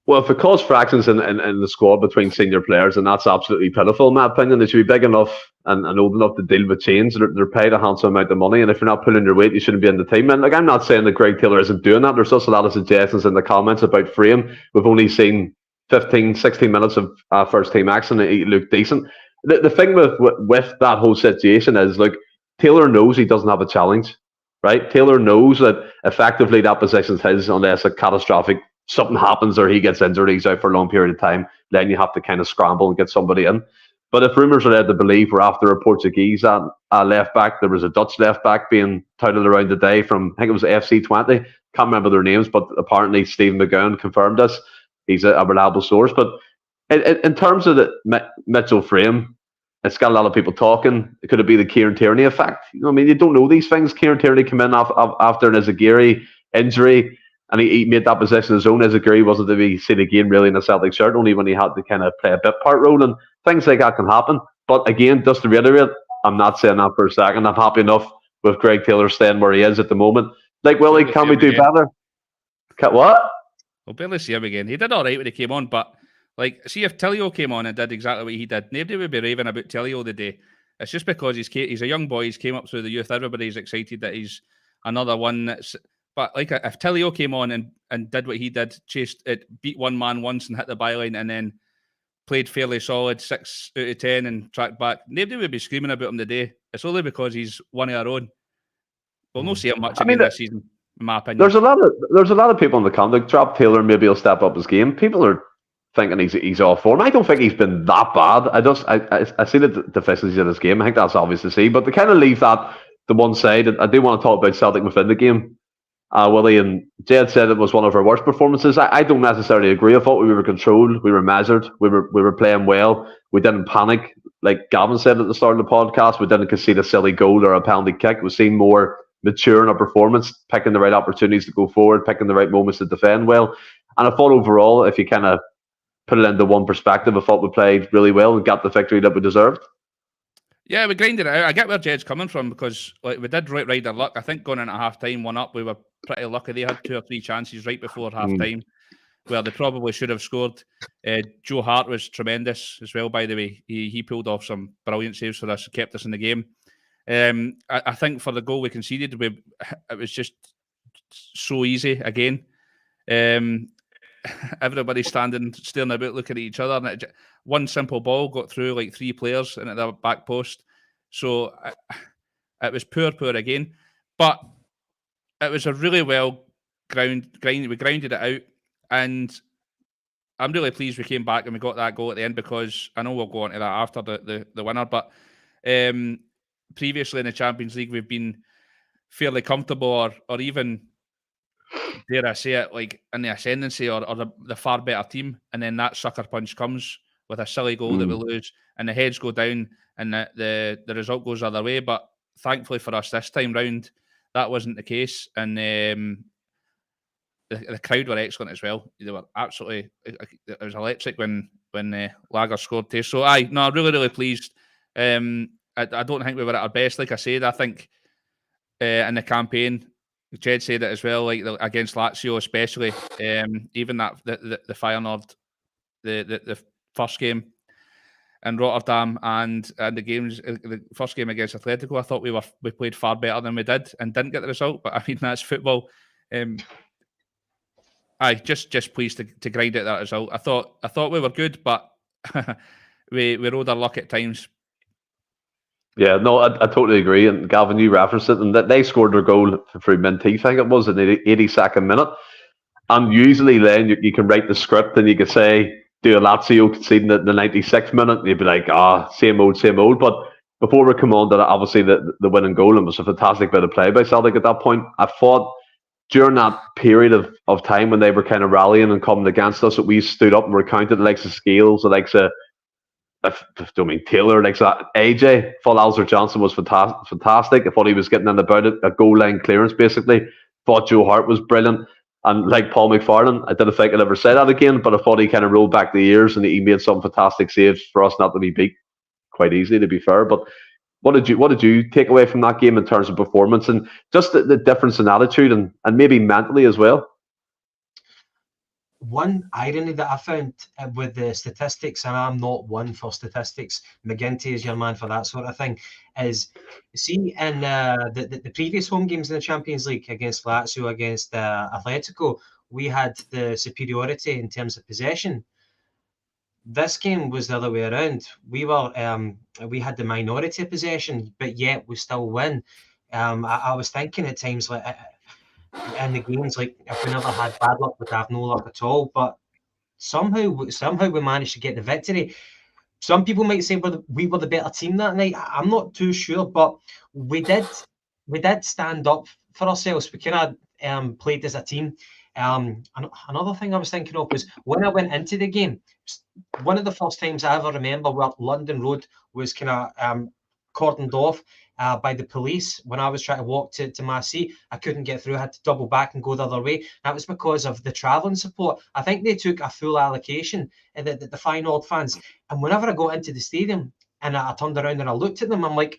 Well, if it caused fractions in the squad between senior players, and that's absolutely pitiful, in my opinion. They should be big enough and old enough to deal with change. They're paid a handsome amount of money, and if you're not pulling your weight, you shouldn't be in the team. And I'm not saying that Greg Taylor isn't doing that. There's just a lot of suggestions in the comments about frame. We've only seen 15, 16 minutes of first team action, and he looked decent. The thing with that whole situation is, look, Taylor knows he doesn't have a challenge, right? Taylor knows that effectively that position's his unless a catastrophic something happens or he gets injured, he's out for a long period of time, then you have to kind of scramble and get somebody in. But if rumours are led to believe we're after a Portuguese left back, there was a Dutch left back being touted around today from, I think it was FC20, can't remember their names, but apparently Stephen McGowan confirmed this. He's a reliable source. But in terms of the Mitchell frame, it's got a lot of people talking. Could it be the Kieran Tierney effect? You know, I mean, you don't know these things. Kieran Tierney came in after an Izagiri injury, and he made that position his own. Izagiri wasn't to be seen again really in a Celtic shirt, only when he had to kind of play a bit part role, and things like that can happen. But again, just to reiterate, I'm not saying that for a second. I'm happy enough with Greg Taylor staying where he is at the moment. Like, Willie, can we do better? What? We'll barely see him again. He did all right when he came on, but like, see if Tellio came on and did exactly what he did, nobody would be raving about Tellio today. It's just because he's a young boy. He's came up through the youth. Everybody's excited that he's another one. But like, if Tellio came on and did what he did, chased it, beat one man once and hit the byline, and then played fairly solid 6 out of 10 and tracked back, nobody would be screaming about him today. It's only because he's one of our own. We'll not see him much again this season, in my opinion. There's a lot of people in the comment. Drop Taylor, maybe he'll step up his game. People are thinking he's off form. I don't think he's been that bad. I see the deficiencies in his game. I think that's obvious to see. But to kind of leave that to one side, I do want to talk about Celtic within the game. Willie and Jed said it was one of our worst performances. I don't necessarily agree. I thought we were controlled, we were measured, we were playing well. We didn't panic, like Gavin said at the start of the podcast. We didn't concede a silly goal or a penalty kick. We seemed more mature in our performance, picking the right opportunities to go forward, picking the right moments to defend well. And I thought overall, if you kind of put it into one perspective, I thought we played really well and got the victory that we deserved. Yeah, we grinded it out. I get where Jed's coming from, because like, we did ride our luck. I think going into half-time, 1-up, we were pretty lucky. They had 2 or 3 chances right before half-time where they probably should have scored. Joe Hart was tremendous as well, by the way. He pulled off some brilliant saves for us, kept us in the game. I think for the goal we conceded, it was just so easy again. Everybody staring about, looking at each other, and one simple ball got through like 3 players and at the back post. So it was poor again, but it was a really well we grounded it out, and I'm really pleased we came back and we got that goal at the end, because I know we'll go on to that after the winner, but previously in the Champions League we've been fairly comfortable or even, dare I say it, like in the ascendancy or the far better team, and then that sucker punch comes with a silly goal that we lose, and the heads go down and the result goes the other way. But thankfully for us this time round, that wasn't the case, and the crowd were excellent as well. They were absolutely, it was electric when Lager scored too. So I'm really pleased. I don't think we were at our best. Like I said, I think in the campaign, Jed said it as well, like against Lazio especially, even that the Feyenoord, the first game in Rotterdam and the games, the first game against Atletico, I thought we played far better than we did and didn't get the result. But I mean, that's football. Just pleased to grind at that result. I thought we were good, but we rode our luck at times. Yeah, no, I totally agree. And Gavin, you referenced it, and that they scored their goal through Minty, I think it was, in the 82nd minute. And usually then you can write the script and you can say, do a Lazio conceding at the 96th minute, and you'd be like, same old. But before we come on to that, obviously the winning goal, it was a fantastic bit of play by Celtic at that point. I thought during that period of time when they were kind of rallying and coming against us, that we stood up and recounted the likes of Scales, the likes of I mean, Taylor, like that. AJ, thought Alistair Johnson was fantastic. I thought he was getting in about it, a goal line clearance, basically. Thought Joe Hart was brilliant. And like Paul McFarlane, I didn't think I'd ever say that again, but I thought he kind of rolled back the years and he made some fantastic saves for us not to be beat quite easily, to be fair. But what did you take away from that game in terms of performance and just the difference in attitude and maybe mentally as well? One irony that I found with the statistics, and I'm not one for statistics, McGinty is your man for that sort of thing, is see in the previous home games in the Champions League against Lazio, against Atletico, we had the superiority in terms of possession. This game was the other way around. We had the minority of possession, but yet we still win. I was thinking at times like in the games, like if we never had bad luck, we'd have no luck at all. But somehow we managed to get the victory. Some people might say we were the better team that night. I'm not too sure, but we did stand up for ourselves. We kind of played as a team. Another thing I was thinking of was when I went into the game, one of the first times I ever remember where London Road was kind of cordoned off by the police. When I was trying to walk to my seat, I couldn't get through. I had to double back and go the other way. That was because of the travelling support. I think they took a full allocation, the Feyenoord fans. And whenever I got into the stadium and I turned around and I looked at them, I'm like,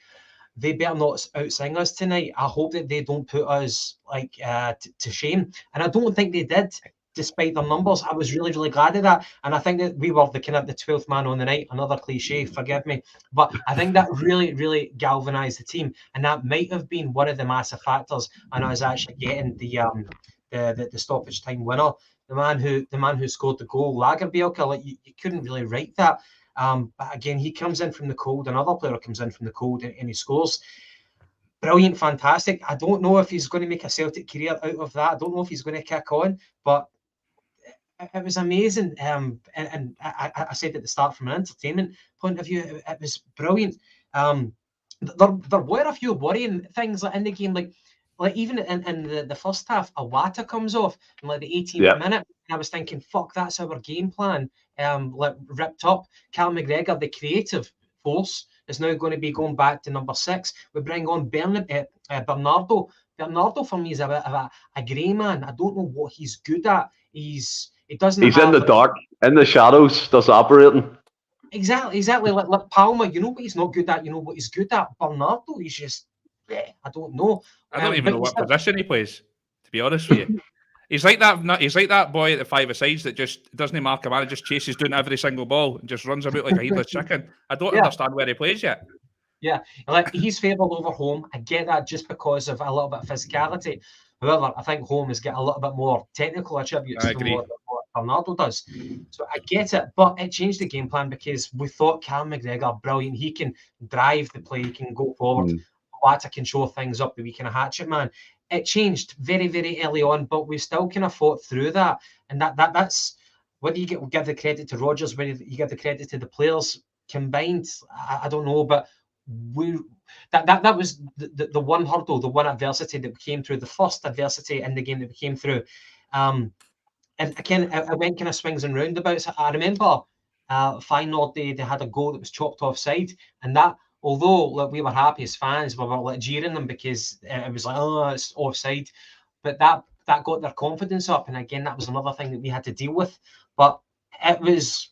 they better not outsing us tonight. I hope that they don't put us like to shame. And I don't think they did, despite their numbers. I was really, really glad of that. And I think that we were the 12th man on the night. Another cliche, forgive me. But I think that really, really galvanised the team. And that might have been one of the massive factors. And I was actually getting the stoppage time winner. The man who scored the goal, Lagerbielke, like you couldn't really write that. But again, he comes in from the cold. Another player comes in from the cold and he scores. Brilliant, fantastic. I don't know if he's going to make a Celtic career out of that. I don't know if he's going to kick on, but it was amazing. And I said at the start, from an entertainment point of view, it was brilliant. There were a few worrying things in the game, like even in the first half, Awata comes off in like the 18th minute. And I was thinking, fuck, that's our game plan. Ripped up. Cal McGregor, the creative force, is now going to be going back to number 6. We bring on Bernardo. Bernardo for me is a bit of a grey man. I don't know what he's good at. He's in the dark, in the shadows, does operating. Exactly. Like Palma, you know what he's not good at. You know what he's good at. Bernardo, he's just, I don't know. I don't even know what position he plays, to be honest with you. He's like that boy at the five-a-sides that just doesn't mark a man, just chases down every single ball and just runs about like a headless chicken. I don't understand where he plays yet. Yeah, like he's favoured over home. I get that just because of a little bit of physicality. However, I think home has got a little bit more technical attributes to what Bernardo does. So I get it, but it changed the game plan because we thought Cal McGregor, brilliant. He can drive the play, he can go forward. Wata can show things up, the wee kind of hatchet man. It changed very, very early on, but we still kind of fought through that. And that's whether you give the credit to Rodgers, whether you give the credit to the players combined, I don't know, but that was the one hurdle, the one adversity that we came through, the first adversity in the game that we came through. And again, it went kind of swings and roundabouts. I remember Feyenoord, they had a goal that was chopped offside, and that, although we were happy as fans, we were jeering them because it was like, oh, it's offside. But that got their confidence up, and again, that was another thing that we had to deal with. But it was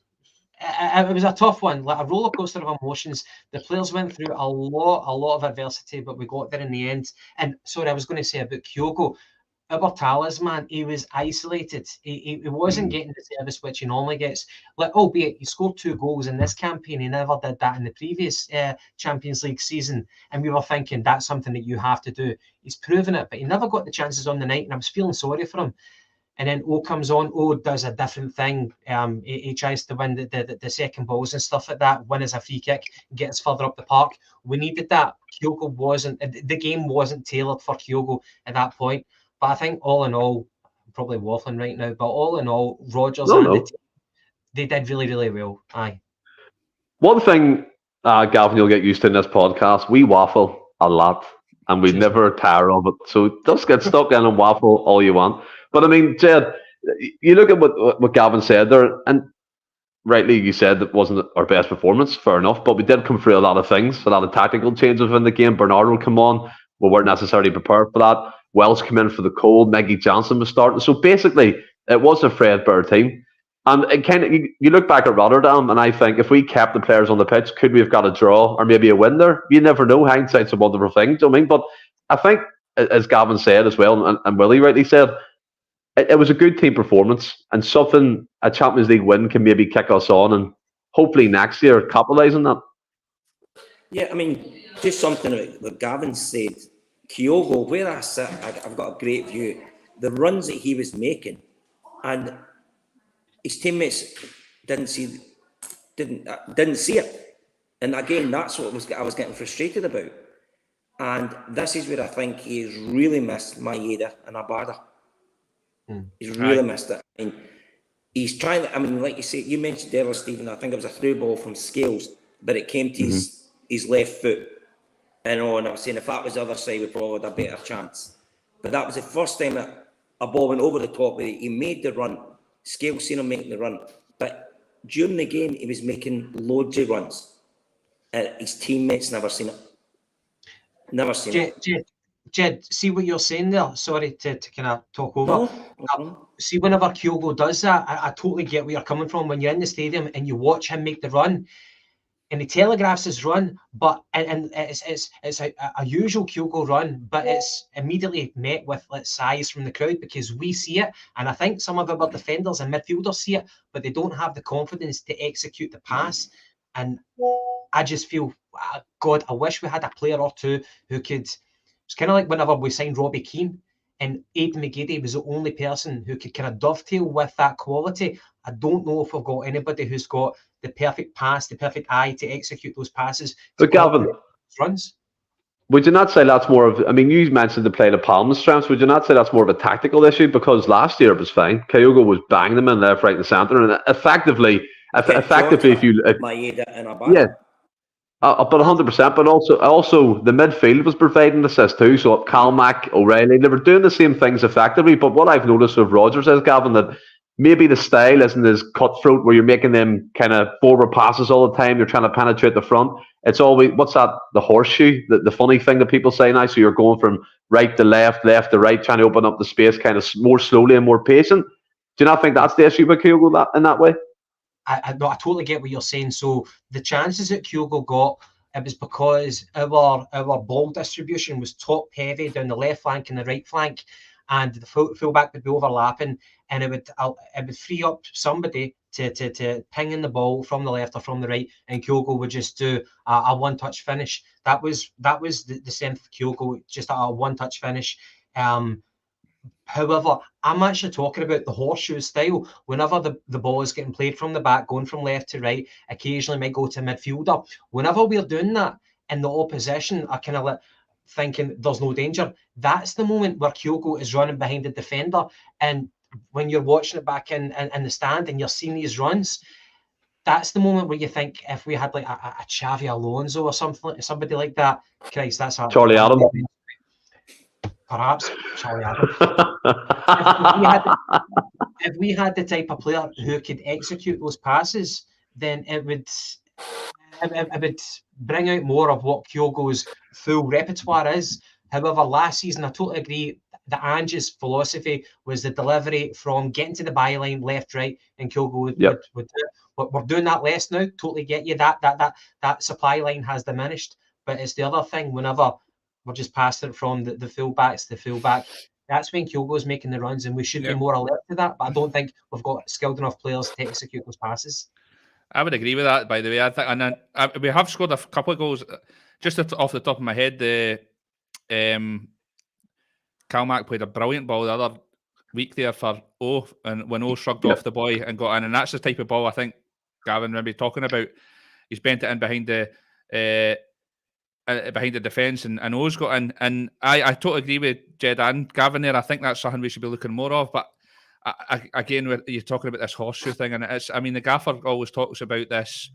a tough one, like a roller coaster of emotions. The players went through a lot of adversity, but we got there in the end. And sorry, I was going to say about Kyogo. Our talisman, he was isolated. He wasn't getting the service which he normally gets. Like, albeit he scored 2 goals in this campaign, he never did that in the previous Champions League season. And we were thinking that's something that you have to do. He's proven it, but he never got the chances on the night, and I was feeling sorry for him. And then O comes on. O does a different thing. He tries to win the second balls and stuff like that. Win as a free kick, get us further up the park. We needed that. Kyogo wasn't. The game wasn't tailored for Kyogo at that point. But I think all in all, I'm probably waffling right now, but all in all, Rodgers and the team, they did really, really well. Aye. One thing, Gavin, you'll get used to in this podcast, we waffle a lot and we never tire of it. So just get stuck in and waffle all you want. But I mean, Jed, you look at what Gavin said there, and rightly you said it wasn't our best performance, fair enough, but we did come through a lot of things, a lot of tactical changes within the game. Bernardo come on, we weren't necessarily prepared for that. Welsh came in for the cold, Maggie Johnson was starting. So basically, it was a Fred Bear team. And it kind of, you look back at Rotterdam, and I think if we kept the players on the pitch, could we have got a draw or maybe a win there? You never know. Hindsight's a wonderful thing. Do you know what I mean? But I think, as Gavin said as well, and Willie rightly said, it was a good team performance, and something a Champions League win can maybe kick us on, and hopefully next year capitalise on that. Yeah, I mean, just something like what Gavin said. Kyogo, where I sit, I've got a great view. The runs that he was making, and his teammates didn't see it. And again, that's what I was getting frustrated about. And this is where I think he's really missed Maeda and Abada. He's really missed it. I mean, he's trying. I mean, like you say, you mentioned earlier, Stephen. I think it was a through ball from Scales, but it came to his left foot. And I was saying if that was the other side, we probably had a better chance. But that was the first time that a ball went over the top. He made the run. Scales seen him making the run, but during the game he was making loads of runs. His teammates never seen it. Never seen it. Jed, see what you're saying there? Sorry to kind of talk over. See, whenever Kyogo does that, I totally get where you're coming from. When you're in the stadium and you watch him make the run, and he telegraphs his run, but and it's a usual Kyogo run, but it's immediately met with sighs from the crowd because we see it, and I think some of our defenders and midfielders see it, but they don't have the confidence to execute the pass. And I just feel, God, I wish we had a player or two who could. It's kind of like whenever we signed Robbie Keane, and Aidan McGeady was the only person who could kind of dovetail with that quality. I don't know if we've got anybody who's got the perfect pass, the perfect eye to execute those passes. But Gavin, runs. Would you not say that's more of, I mean, you mentioned the play of Palma's strengths. Would you not say that's more of a tactical issue? Because last year it was fine. Kyogo was banging them in left, right, and centre. And effectively, if you... Maeda and Abada. Yeah. But 100%, but also the midfield was providing assists too. So Calmack, O'Reilly, they were doing the same things effectively. But what I've noticed with Rodgers is, Gavin, that maybe the style isn't as cutthroat where you're making them kind of forward passes all the time. You're trying to penetrate the front. It's always, what's that, the horseshoe, the funny thing that people say now. So you're going from right to left, left to right, trying to open up the space kind of more slowly and more patient. Do you not think that's the issue with Kyogo in that way? I totally get what you're saying. So the chances that Kyogo got, it was because our ball distribution was top heavy down the left flank and the right flank, and the fullback would be overlapping, and it would free up somebody to ping in the ball from the left or from the right, and Kyogo would just do a one-touch finish. That was the strength of Kyogo, just a one-touch finish. However, I'm actually talking about the horseshoe style. Whenever the ball is getting played from the back, going from left to right, occasionally might go to midfielder. Whenever we're doing that and the opposition are kind of thinking there's no danger, that's the moment where Kyogo is running behind the defender. And when you're watching it back in the stand and you're seeing these runs, that's the moment where you think if we had like a Xavi Alonso or somebody like that, Christ, that's Charlie Adam. Perhaps Charlie Adam. if we had the type of player who could execute those passes, then it would bring out more of what Kyogo's full repertoire is. However, last season, I totally agree that Ange's philosophy was the delivery from getting to the byline, left, right, and Kyogo would do it. But we're doing that less now. Totally get you. That supply line has diminished. But it's the other thing, whenever we're just passing it from the fullbacks to fullback, that's when Kyogo's making the runs, and we should be more alert to that. But I don't think we've got skilled enough players to execute those passes. I would agree with that, by the way. I think, and we have scored a couple of goals. Just off the top of my head, the Calmack played a brilliant ball the other week there for O, and when O shrugged off the boy and got in, and that's the type of ball I think Gavin maybe talking about. He's bent it in behind the defence, and O's got in. And I totally agree with Jed and Gavin there. I think that's something we should be looking more of. But again, you're talking about this horseshoe thing, and the gaffer always talks about this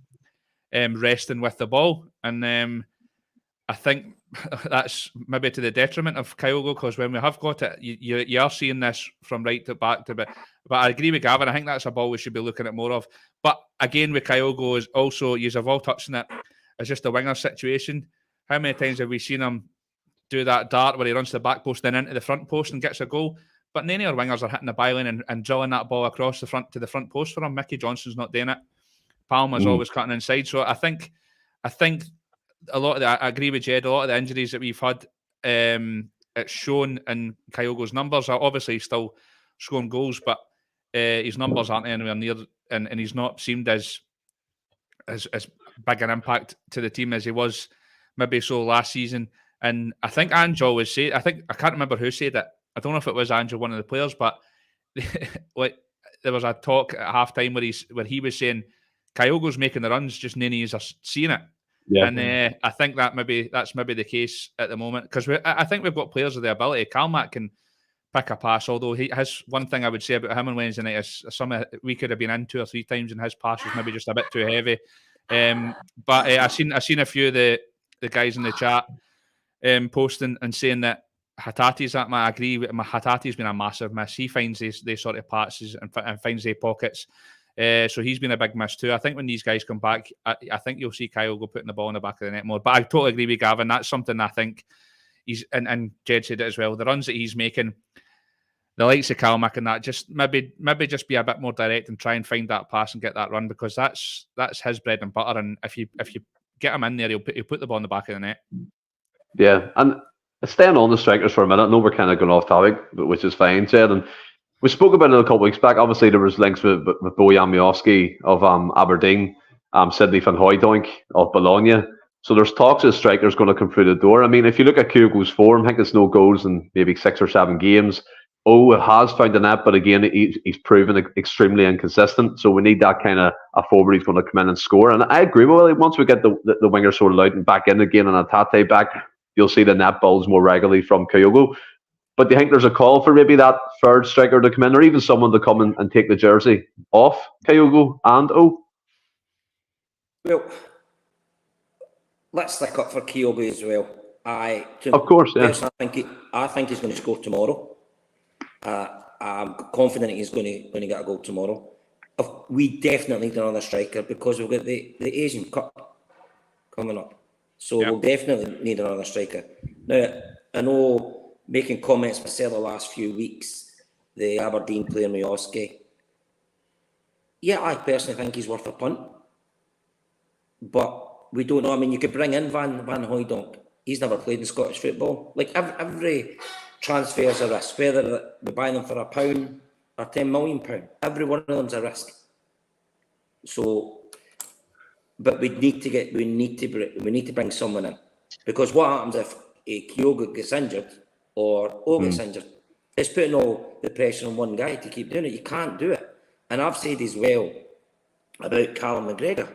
resting with the ball, and I think that's maybe to the detriment of Kyogo, because when we have got it, you are seeing this from right to back to bit. But I agree with Gavin. I think that's a ball we should be looking at more of. But again, with Kyogo, is also, you have all touched on it, it's just a winger situation. How many times have we seen him do that dart where he runs to the back post then into the front post and gets a goal? But none of our wingers are hitting the byline and drilling that ball across the front to the front post for him. Mickey Johnson's not doing it. Palma's always cutting inside. So I think a lot of I agree with Jed. A lot of the injuries that we've had, it's shown in Kyogo's numbers. Obviously, he's still scoring goals, but his numbers aren't anywhere near, and he's not seemed as big an impact to the team as he was maybe so last season. And I think Ange always said, I can't remember who said it. I don't know if it was Ange or one of the players, but like there was a talk at halftime where he was saying Kyogo's making the runs, just none of us are seeing it. Yeah. And I think that's maybe the case at the moment, because I think we've got players with the ability. Kalmak can pick a pass, although he has one thing I would say about him on Wednesday night is we could have been in 2 or 3 times and his pass was maybe just a bit too heavy. But I've seen a few of the guys in the chat posting and saying that Hatati's that. I agree with him. Hatati's been a massive miss. He finds these sort of passes and finds their pockets. So he's been a big miss too. I think when these guys come back, I think you'll see Kyogo putting the ball in the back of the net more. But I totally agree with Gavin. That's something I think he's, and Jed said it as well, the runs that he's making, the likes of Kalmak and that, just maybe just be a bit more direct and try and find that pass and get that run, because that's his bread and butter. And if you get him in there, he'll put the ball in the back of the net. Yeah, and staying on the strikers for a minute, I know we're kind of going off topic, but which is fine, Jed. And we spoke about it a couple of weeks back. Obviously, there was links with Bojan Miovski of Aberdeen, Sidney van Hooijdonk of Bologna. So there's talks of strikers going to come through the door. I mean, if you look at Kyogo's form, I think it's no goals in maybe 6 or 7 games. It has found a net, but again, he's proven extremely inconsistent. So we need that kind of a forward who's going to come in and score. And I agree with Willie. Once we get the winger sorted out and back in again and Hatate back, you'll see the net balls more regularly from Kyogo. But do you think there's a call for maybe that third striker to come in, or even someone to come in and take the jersey off Kyogo and O? Well, let's stick up for Kyogo as well. Of course, yeah. I think he's going to score tomorrow. I'm confident he's going to get a goal tomorrow. We definitely need another striker because we've got the Asian Cup coming up. So we'll definitely need another striker. Now, I know, making comments myself the last few weeks, the Aberdeen player Miovski, I personally think he's worth a punt. But we don't know. I mean, you could bring in Van Hooijdonk. He's never played in Scottish football. Like every transfer is a risk, whether we buy them for £1 or £10 million. Every one of them's a risk. So, but we need to bring someone in, because what happens if Kyogo gets injured or O gets injured? It's putting all the pressure on one guy to keep doing it. You can't do it. And I've said as well about Callum McGregor.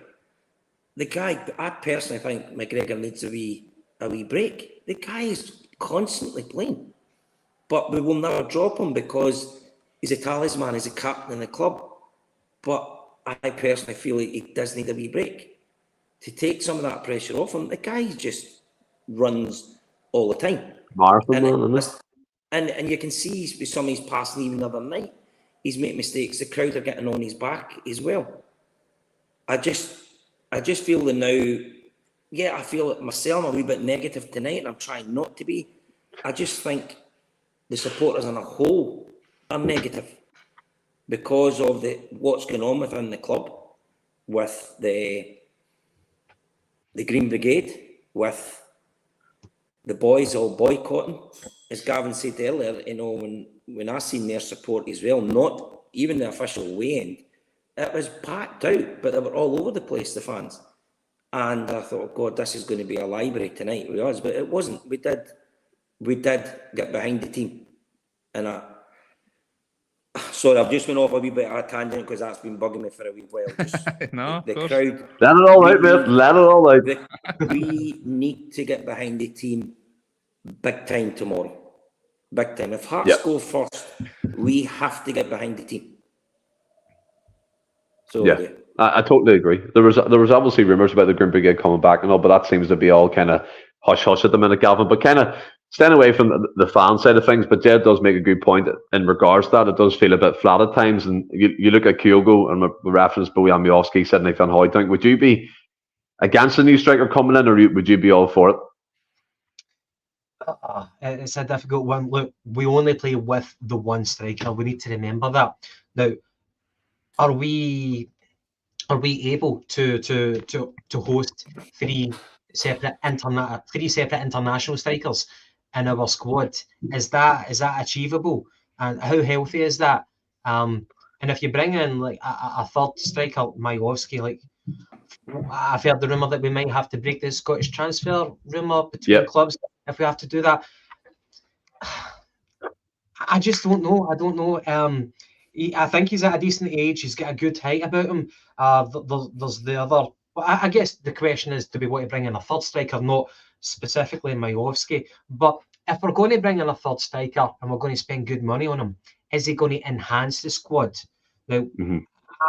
The guy, I personally think McGregor needs a wee break. The guy is constantly playing. But we will never drop him because he's a talisman, he's a captain in the club. But I personally feel like he does need a wee break to take some of that pressure off him. The guy just runs all the time. And you can see with some of his passing even the other night, he's made mistakes. The crowd are getting on his back as well. I just feel that now, I feel it myself, I'm a wee bit negative tonight, and I'm trying not to be. I just think the supporters on a whole are negative because of what's going on within the club, with the Green Brigade, with the boys all boycotting. As Gavin said earlier, when I seen their support as well, not even the official weigh-in, it was packed out, but they were all over the place, the fans. And I thought, God, this is going to be a library tonight with us, but it wasn't. We did get behind the team. And sorry, I've just went off a wee bit of a tangent because that's been bugging me for a wee while. The crowd. Let it all out, mate. Let it all out. We need to get behind the team big time tomorrow. Big time. If Hearts go first, we have to get behind the team. So I totally agree. There was obviously rumours about the Green Brigade coming back and all, but that seems to be all kind of hush-hush at the minute, Gavin, but kind of staying away from the fan side of things, but Jed does make a good point in regards to that. It does feel a bit flat at times, and you look at Kyogo and we reference Bojan Miovski, Sidney Van Hooijdonk. Would you be against a new striker coming in, or would you be all for it? It's a difficult one. Look, we only play with the one striker. We need to remember that. Now, are we able to host three separate international strikers in our squad? Is that achievable? And how healthy is that? And if you bring in like a third striker, Miovski, like I've heard the rumour that we might have to break the Scottish transfer rumour between clubs if we have to do that. I just don't know. I don't know. I think he's at a decent age. He's got a good height about him. There's the other. Well, I guess the question is, do we want to bring in a third striker? Not specifically Miovski, but if we're going to bring in a third striker and we're going to spend good money on him, is he going to enhance the squad? Now,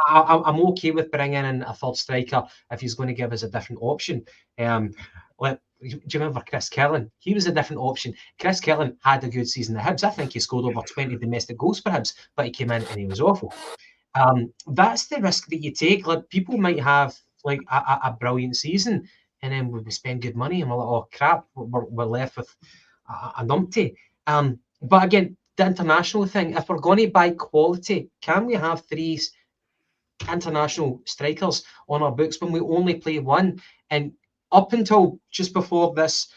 I'm okay with bringing in a third striker if he's going to give us a different option. Do you remember Chris Kellan? He was a different option. Chris Kellan had a good season at Hibs. I think he scored over 20 domestic goals for Hibs, but he came in and he was awful. That's the risk that you take. Like, people might have like a brilliant season, and then we spend good money, and we're like, oh crap, we're left with a numpty. But again, the international thing, if we're going to buy quality, can we have three international strikers on our books when we only play one? And up until just before this,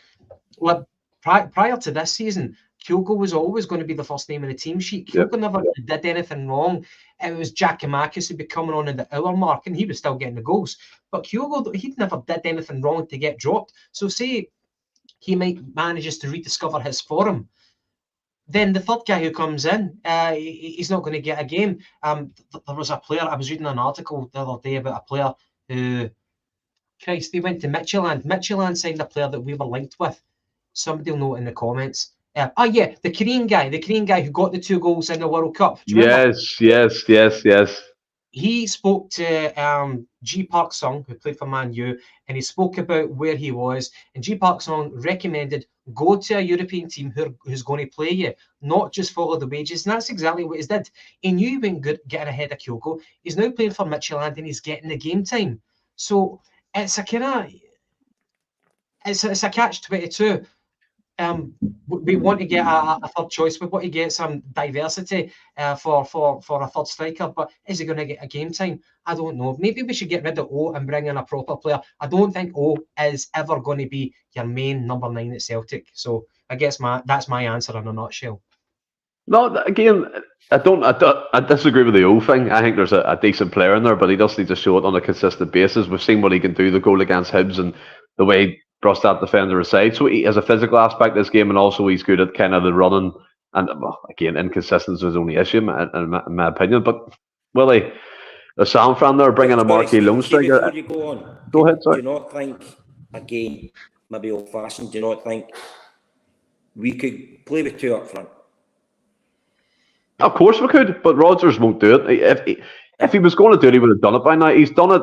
prior to this season, Kyogo was always going to be the first name in the team sheet. Kyogo never did anything wrong. It was Giakoumakis who'd be coming on in the hour mark, and he was still getting the goals. But Kyogo, he never did anything wrong to get dropped. So say he manages to rediscover his form, then the third guy who comes in, he's not going to get a game. There was a player, I was reading an article the other day about a player who, Christ, they went to Midtjylland. Midtjylland signed a player that we were linked with. Somebody will know in the comments. The Korean guy who got the 2 goals in the World Cup. Do you remember? Yes. He spoke to Ji Park Sung, who played for Man U, and he spoke about where he was. And Ji Park Sung recommended go to a European team who's going to play you, not just follow the wages. And that's exactly what he did. He knew he wasn't good getting ahead of Kyogo. He's now playing for Midtjylland and he's getting the game time. So it's a kind of it's a catch-22. We want to get a third choice. We want to get some diversity for a third striker, but is he going to get a game time? I don't know. Maybe we should get rid of O and bring in a proper player. I don't think O is ever going to be your main number 9 at Celtic. So I guess that's my answer in a nutshell. No, again, I disagree with the O thing. I think there's a decent player in there, but he does need to show it on a consistent basis. We've seen what he can do, the goal against Hibs and the way he brushed that defender aside. So he has a physical aspect of this game, and also he's good at kind of the running. And again, inconsistency is the only issue in my opinion. But Willie, the Sam fan there bringing a marquee lone striker. Before you go on, go ahead, sorry. Do you not think, again, maybe old-fashioned, do you not think we could play with 2 up front? Of course we could, but Rodgers won't do it. If he was going to do it, he would have done it by now. He's done it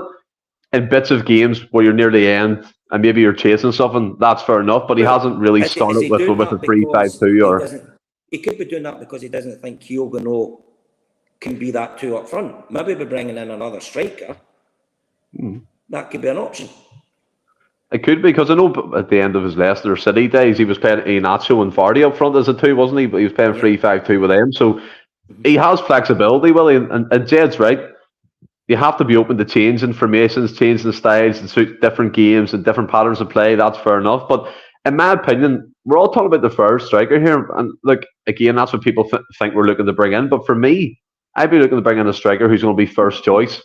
in bits of games where you're near the end and maybe you're chasing something. That's fair enough, but he hasn't really started with a 3-5-2 or. He could be doing that because he doesn't think Kyogo can be that 2 up front. Maybe by bringing in another striker, that could be an option. It could be, because I know at the end of his Leicester City days, he was playing Iheanacho and Vardy up front as a 2, wasn't he? But he was playing 3-5-2 with them. So he has flexibility, Willie, and Jed's right. You have to be open to changing formations, changing styles to suit different games and different patterns of play. That's fair enough. But in my opinion, we're all talking about the third striker here. And look, again, that's what people think we're looking to bring in. But for me, I'd be looking to bring in a striker who's going to be first choice.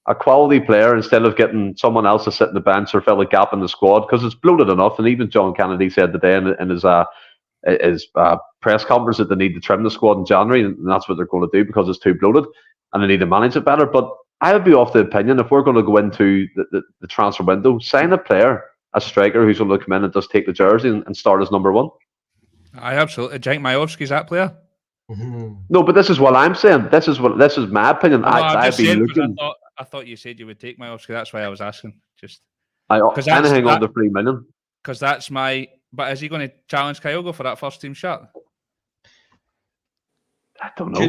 A quality player, instead of getting someone else to sit in the bench or fill a gap in the squad, because it's bloated enough. And even John Kennedy said today in his press conference that they need to trim the squad in January, and that's what they're going to do because it's too bloated and they need to manage it better. But I would be of the opinion, if we're going to go into the transfer window, sign a player, a striker who's going to come in and just take the jersey and start as number 1. I absolutely. Do you think Miovski's that player? No, but this is what I'm saying. This is my opinion. I'd be looking. I thought you said you would take Miovski. That's why I was asking. Just anything under 3 million. Because that's my. But is he going to challenge Kyogo for that first team shirt? I don't know.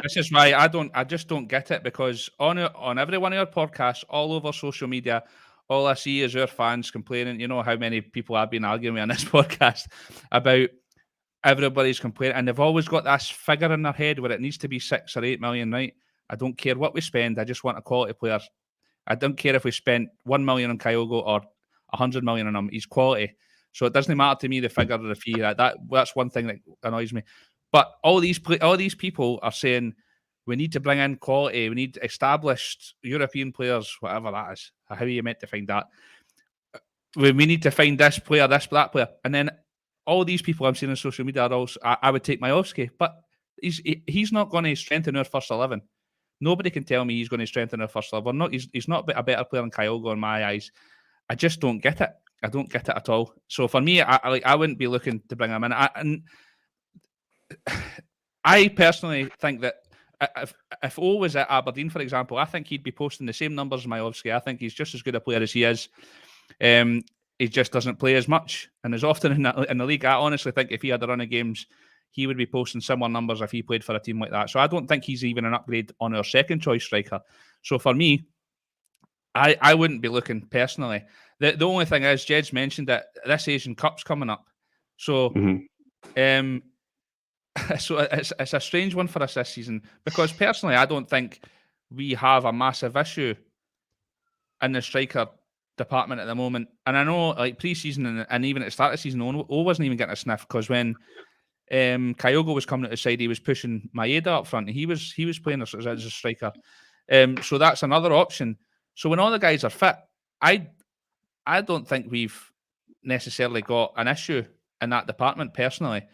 This is why I just don't get it, because on every one of our podcasts, all over social media, all I see is our fans complaining. You know how many people I've been arguing with on this podcast about everybody's complaining, and they've always got this figure in their head where it needs to be 6 or 8 million, right? I don't care what we spend. I just want a quality player. I don't care if we spent 1 million on Kyogo or 100 million on him. He's quality. So it doesn't matter to me the figure or the fee. That's one thing that annoys me. But all these people are saying we need to bring in quality. We need established European players, whatever that is. How are you meant to find that? We need to find this player, that player. And then all these people I'm seeing on social media are also, I would take Majowski, but he's not going to strengthen our first 11. Nobody can tell me he's going to strengthen our first 11. He's not a better player than Kyogo in my eyes. I just don't get it. I don't get it at all. So for me, I wouldn't be looking to bring him in. I personally think that if O was at Aberdeen, for example, I think he'd be posting the same numbers as Majowski. I think he's just as good a player as he is. He just doesn't play as much and as often in the league. I honestly think if he had a run of games, he would be posting similar numbers if he played for a team like that. So I don't think he's even an upgrade on our second choice striker. So for me, I wouldn't be looking personally. The only thing is, Jed's mentioned that this Asian Cup's coming up. So so it's a strange one for us this season, because personally I don't think we have a massive issue in the striker department at the moment. And I know, like, pre-season and even at the start of the season, O wasn't even getting a sniff, because when Kyogo was coming at the side, he was pushing Maeda up front. He was playing as a striker. So that's another option. So when all the guys are fit, I don't think we've necessarily got an issue in that department personally.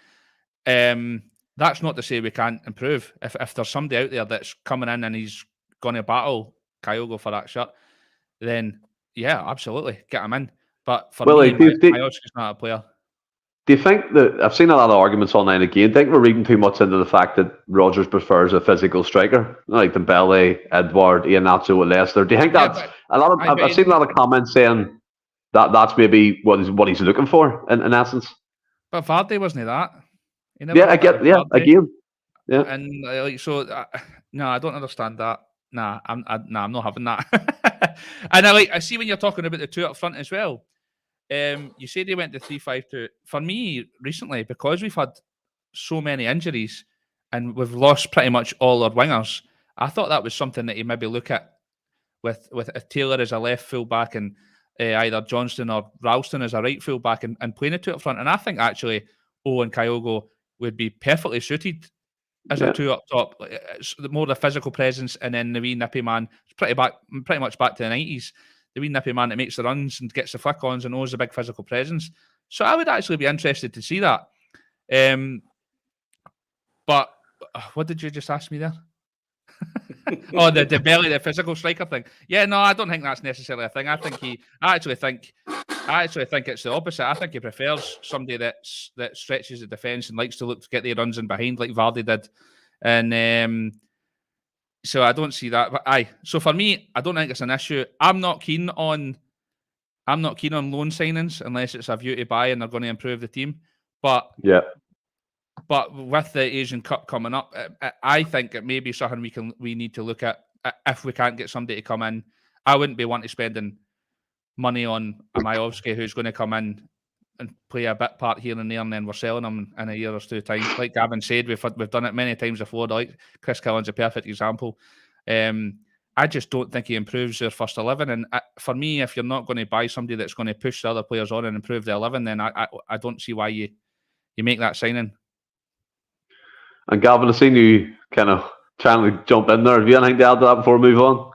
That's not to say we can't improve. If there's somebody out there that's coming in and he's going to battle Kyogo for that shirt, then yeah, absolutely, get him in. But for me, Majowski's not a player. Do you think that, I've seen a lot of arguments online again, do you think we're reading too much into the fact that Rodgers prefers a physical striker like Dembele, Edward, Iheanacho at Leicester? Do you think that's I've seen a lot of comments saying that's maybe what he's looking for in essence? But Vardy wasn't that? Again. Yeah. And no, I don't understand that. Nah, I'm not having that. And I see when you're talking about the two up front as well. You said they went to 3-5-2. For me, recently, because we've had so many injuries and we've lost pretty much all our wingers, I thought that was something that you maybe look at with Taylor as a left full back and either Johnston or Ralston as a right full back and playing the two up front. And I think actually O and Kyogo would be perfectly suited as a two up top. It's more the physical presence, and then the wee nippy man. It's pretty much back to the 90s. The wee nippy man that makes the runs and gets the flick-ons and knows a big physical presence. So I would actually be interested to see that. But what did you just ask me there? Oh, the belly, the physical striker thing. Yeah, no, I don't think that's necessarily a thing. I actually think it's the opposite. I think he prefers somebody that stretches the defence and likes to get the runs in behind like Vardy did. And so I don't see that. But so for me, I don't think it's an issue. I'm not keen on loan signings unless it's a view to buy and they're going to improve the team. But with the Asian Cup coming up, I think it may be something we need to look at if we can't get somebody to come in. I wouldn't be wanting spending money on a Majowski who's going to come in and play a bit part here and there, and then we're selling him in a year or two time. Like Gavin said, we've done it many times before. Like Chris Killen's a perfect example. I just don't think he improves their first 11. And for me, if you're not going to buy somebody that's going to push the other players on and improve the 11, then I don't see why you make that signing. And Gavin, I've seen you kind of trying to jump in there. Have you anything to add to that before we move on?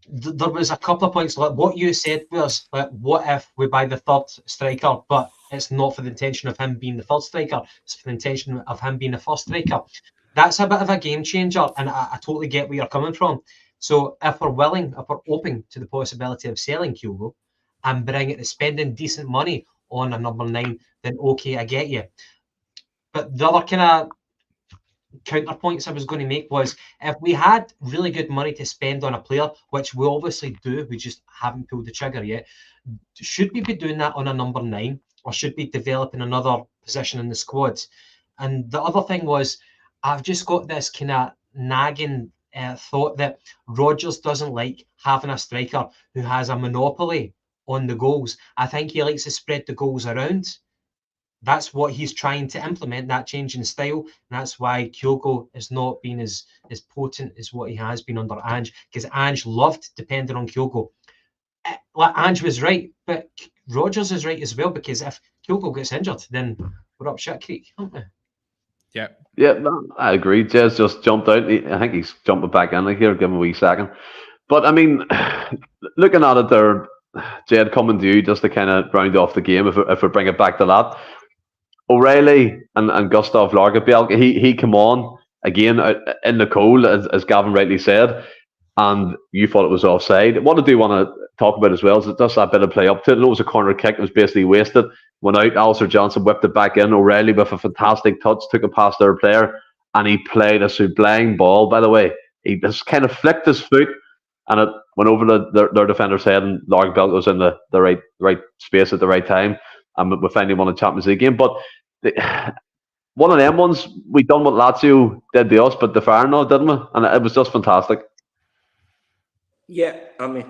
There was a couple of points, like what you said was, like, what if we buy the third striker, but it's not for the intention of him being the third striker, it's for the intention of him being the first striker. That's a bit of a game changer, and I totally get where you're coming from. So if we're open to the possibility of selling Kyogo and spending decent money on a number 9, then okay, I get you. But the other kind of counterpoints I was going to make was, if we had really good money to spend on a player, which we obviously do, we just haven't pulled the trigger yet, should we be doing that on a number 9, or should be developing another position in the squad. And the other thing was, I've just got this kind of nagging thought that Rodgers doesn't like having a striker who has a monopoly on the goals. I think he likes to spread the goals around. That's what he's trying to implement, that change in style. And that's why Kyogo has not been as potent as what he has been under Ange, because Ange loved depending on Kyogo. Ange was right, but Rodgers is right as well, because if Kyogo gets injured, then we're up shit creek, aren't we? Yeah. Yeah, no, I agree. Jez just jumped out. I think he's jumping back in here. Give him a wee second. But I mean, looking at it there, Jed, coming to you just to kind of round off the game, if we bring it back to that. O'Reilly and Gustav Lagerbielke, he came on again in the cold, as Gavin rightly said, and you thought it was offside. What I do want to talk about as well is just that bit of play up to it. It was a corner kick, it was basically wasted. Went out, Alistair Johnson whipped it back in. O'Reilly with a fantastic touch, took it past their player, and he played a sublime ball, by the way. He just kind of flicked his foot, and it went over their defender's head, and Lagerbielke was in the right space at the right time. And we finally won a Champions League game. But one of them ones, we done what Lazio did to us, but the Feyenoord, didn't we? And it was just fantastic. Yeah, I mean,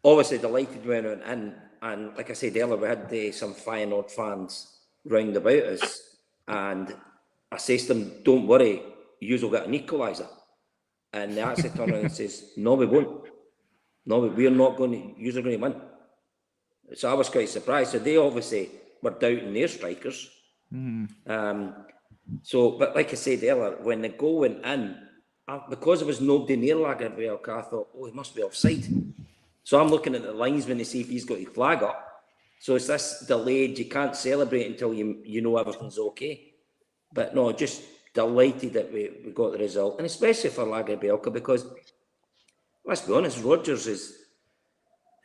obviously delighted when we went in. And like I said earlier, we had some Feyenoord fans round about us. And I says to them, don't worry, you'll get an equaliser. And they actually turn around and says, no, we won't. No, we're not going to, you're going to win. So I was quite surprised. So they obviously were doubting their strikers. So, but like I said earlier, when the goal went in, because there was nobody near Lagerbielke, I thought, he must be offside. So I'm looking at the linesman to see if he's got his flag up. So it's this delayed, you can't celebrate until you know everything's okay. But no, just delighted that we got the result. And especially for Lagerbielke, because let's be honest, Rodgers is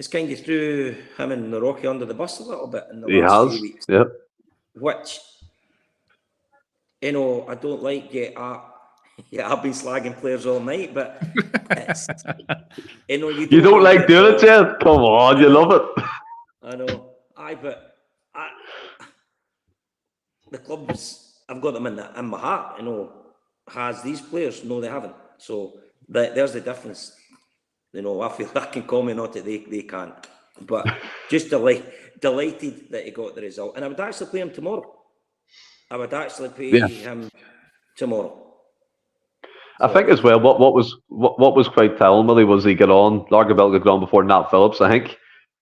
kind of threw him and the Rocky under the bus a little bit in the last few weeks. Yeah. Which, I don't like I've been slagging players all night, but it's, you don't like doing it, Jed? Come on, you love it. I know. But the clubs, I've got them in my heart, has these players? No, they haven't. So there's the difference. I feel I can comment on it, they can't. But just delighted that he got the result. And I would actually play him tomorrow. I would actually play him tomorrow. I think as well, what was quite telling really was he got on, Lagerbielke got on before Nat Phillips. I think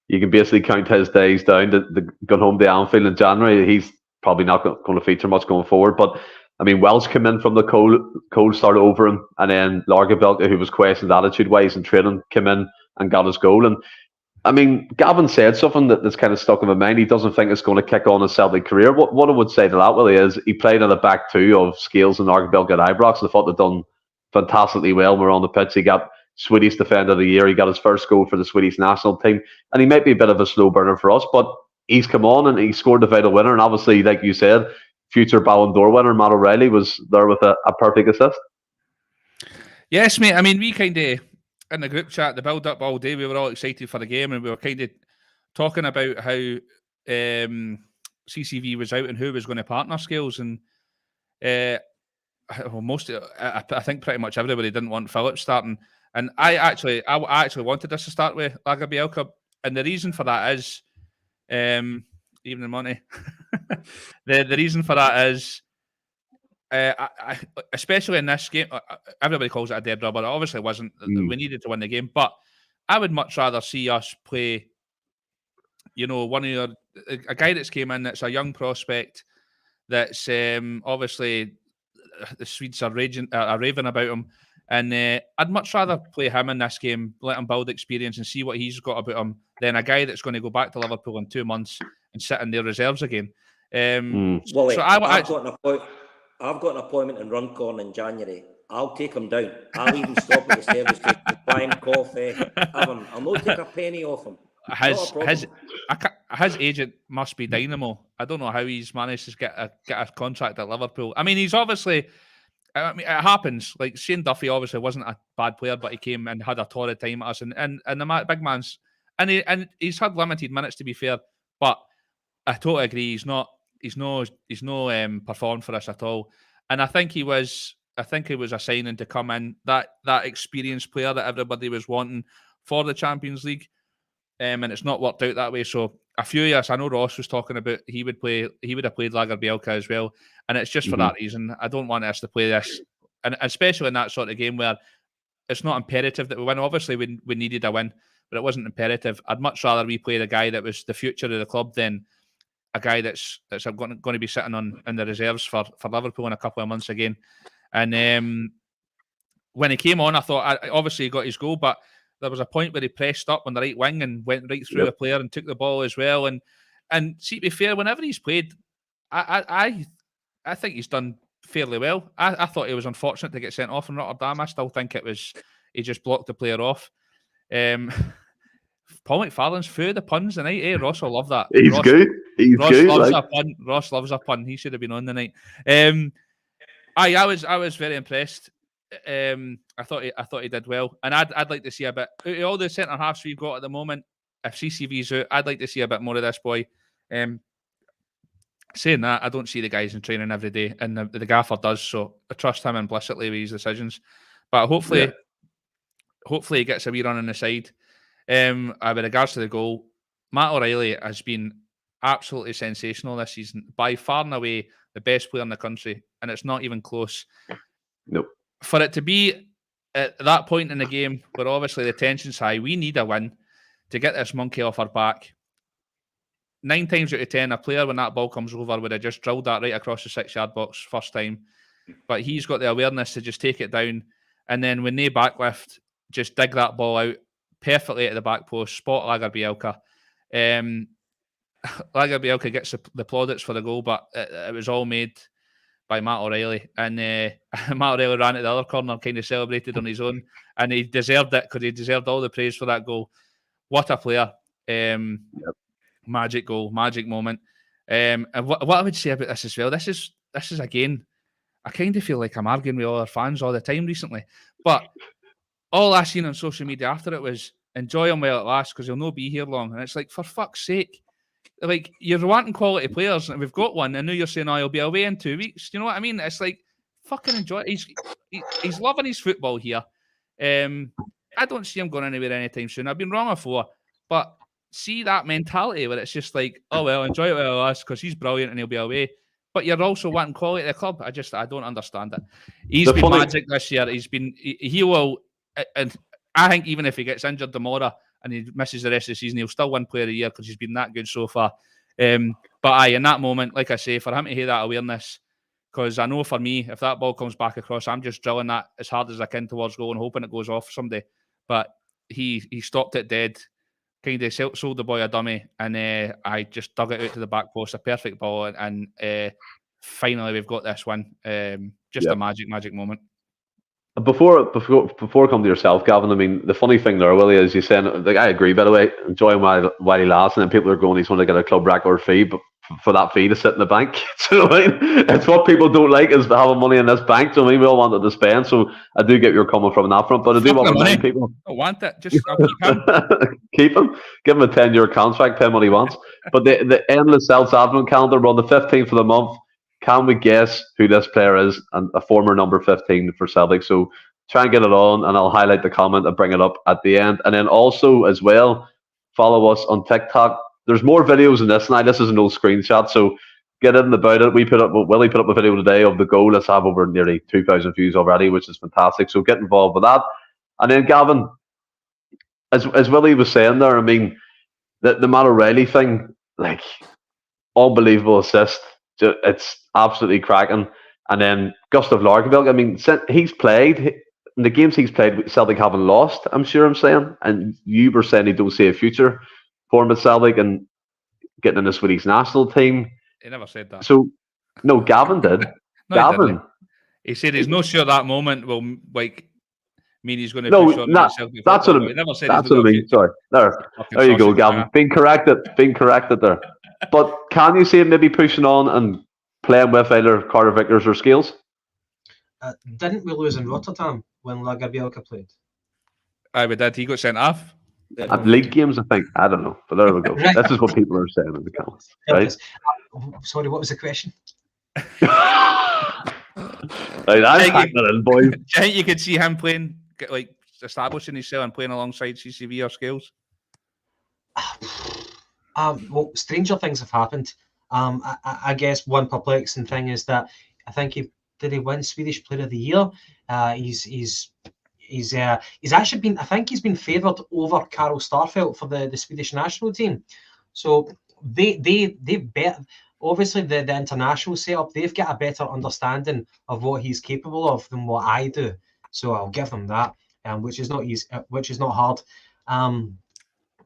you can basically count his days down to going home to Anfield in January. He's probably not going to feature much going forward. But I mean, Welsh came in from the cold started over him, and then Lagerbielke, who was questioned attitude-wise in training, came in and got his goal. And I mean, Gavin said something that's kind of stuck in my mind. He doesn't think it's going to kick on his Celtic career. What I would say to that really is he played on the back two of Scales and Lagerbielke at Ibrox. I thought they'd done fantastically well. We're on the pitch. He got Swedish Defender of the Year. He got his first goal for the Swedish national team, and he might be a bit of a slow burner for us, but he's come on and he scored the vital winner. And obviously, like you said, future Ballon d'Or winner Matt O'Reilly was there with a perfect assist. Yes, mate. I mean, we kind of in the group chat, the build up all day, we were all excited for the game, and we were kind of talking about how CCV was out and who was going to partner Scales, and I think pretty much everybody didn't want Phillips starting, and I actually wanted us to start with Lagerbielke, and the reason for that is, even the money, the reason for that is, I, especially in this game, everybody calls it a dead rubber. It obviously wasn't. We needed to win the game, but I would much rather see us play, a guy that's came in that's a young prospect, that's obviously the Swedes are raving about him, and I'd much rather play him in this game, let him build experience and see what he's got about him, than a guy that's going to go back to Liverpool in 2 months and sit in their reserves again. Wally, so I've got an appointment in Runcorn in January. I'll take him down. I'll even stop at the service station, buy him coffee, have him. I'll not take a penny off him. His agent must be dynamo. I don't know how he's managed to get a contract at Liverpool. I mean, he's obviously. I mean, it happens. Like Shane Duffy obviously wasn't a bad player, but he came and had a torrid time at us, and the big man's and he's had limited minutes, to be fair. But I totally agree. He's no performed for us at all. And I think he was a signing to come in, that experienced player that everybody was wanting for the Champions League. And it's not worked out that way. So a few years, I know Ross was talking about he would have played Lager Bielka as well. And it's just for that reason. I don't want us to play this, and especially in that sort of game where it's not imperative that we win. Obviously, we needed a win, but it wasn't imperative. I'd much rather we play the guy that was the future of the club than a guy that's going to be sitting in the reserves for Liverpool in a couple of months again. And when he came on, I thought obviously he got his goal, but there was a point where he pressed up on the right wing and went right through the player and took the ball as well. And see, to be fair, whenever he's played, I think he's done fairly well. I thought he was unfortunate to get sent off in Rotterdam. I still think it was he just blocked the player off. Paul McFarlane's through the puns tonight. Ross will love that. He's good. Ross good. Loves a pun. Ross loves a pun. He should have been on tonight. I was very impressed. I thought he did well, and I'd like to see a bit. All the centre halves we've got at the moment, if CCV's out, I'd like to see a bit more of this boy. Saying that, I don't see the guys in training every day, and the gaffer does, so I trust him implicitly with his decisions. But hopefully he gets a wee run on the side. With regards to the goal, Matt O'Reilly has been absolutely sensational this season, by far and away the best player in the country, and it's not even close. Nope. For it to be at that point in the game where obviously the tension's high, we need a win to get this monkey off our back. 9 times out of 10, a player, when that ball comes over, would have just drilled that right across the 6-yard box first time. But he's got the awareness to just take it down, and then when they backlift, just dig that ball out perfectly at the back post, spot Lager Bielka. Lager Bielka gets the plaudits for the goal, but it was all made by Matt O'Reilly. And Matt O'Reilly ran to the other corner, kind of celebrated on his own, and he deserved it because he deserved all the praise for that goal. What a player. Magic goal, magic moment. And what I would say about this as well, this is again, I kind of feel like I'm arguing with all our fans all the time recently, but all I seen on social media after it was enjoy him while it lasts because he'll not be here long. And it's like, for fuck's sake, like, you're wanting quality players and we've got one, and now you're saying, he'll be away in 2 weeks. Do you know what I mean? It's like, fucking enjoy it. He's loving his football here. I don't see him going anywhere anytime soon. I've been wrong before, but see that mentality where it's just like, oh well, enjoy it while it lasts because he's brilliant and he'll be away. But you're also wanting quality at the club. I don't understand it. He's been magic this year. He will, and I think even if he gets injured tomorrow and he misses the rest of the season, he'll still win Player of the Year because he's been that good so far. But in that moment, like I say, for him to have that awareness, because I know for me, if that ball comes back across, I'm just drilling that as hard as I can towards goal and hoping it goes off someday. But he stopped it dead, kind of sold the boy a dummy, and I just dug it out to the back post, a perfect ball, and finally we've got this win. Just a magic moment. Before come to yourself, Gavin, I mean, the funny thing there, Willie, is you saying, like, I agree, by the way, enjoy him while he lasts, and then people are going, he's going to get a club record fee, but for that fee to sit in the bank. Do you know what I mean? It's what people don't like, is having money in this bank. So I mean, we all wanted to spend, so I do get your coming from that front, but I do want to remind people. I want it, just I'll keep him. Keep him, give him a 10-year contract, pay him what he wants. But the Endless Celts advent calendar, we're on the 15th of the month. Can we guess who this player is? And a former number 15 for Celtic. So try and get it on, and I'll highlight the comment and bring it up at the end. And then also as well, follow us on TikTok. There's more videos in this now. This is an old screenshot, so get in about it. Willie put up a video today of the goal. Let's have over nearly 2,000 views already, which is fantastic. So get involved with that. And then Gavin, as Willie was saying there, I mean, the Matt O'Reilly thing, like, unbelievable assist. It's absolutely cracking. And then Gustav Larkeville, I mean, he's played in the games he's played. Celtic haven't lost, I'm sure I'm saying. And you were saying he don't see a future for him at Celtic and getting in the Swedish national team. He never said that. So, no, Gavin did. No, Gavin. He said he's not sure that moment will mean he's going to push on. That's what I mean. That's what I mean. Sorry. There you go, Gavin. Being corrected there. But can you see him maybe pushing on and playing with either Carter Vickers or Scales? Didn't we lose in Rotterdam when Lager Bielka played? We did. He got sent off. At league games, I think. I don't know. But there we go. Right. This is what people are saying in the comments. Right? Sorry, what was the question? Right, I'm packing it in, boys. Do you think you could see him playing, like establishing himself and playing alongside CCV or Scales? Well, stranger things have happened. I guess one perplexing thing is that I think he win Swedish Player of the Year. He's actually been. I think he's been favoured over Karl Starfelt for the Swedish national team. So they bet. Obviously, the international setup, they've got a better understanding of what he's capable of than what I do. So I'll give them that, which is not easy, which is not hard.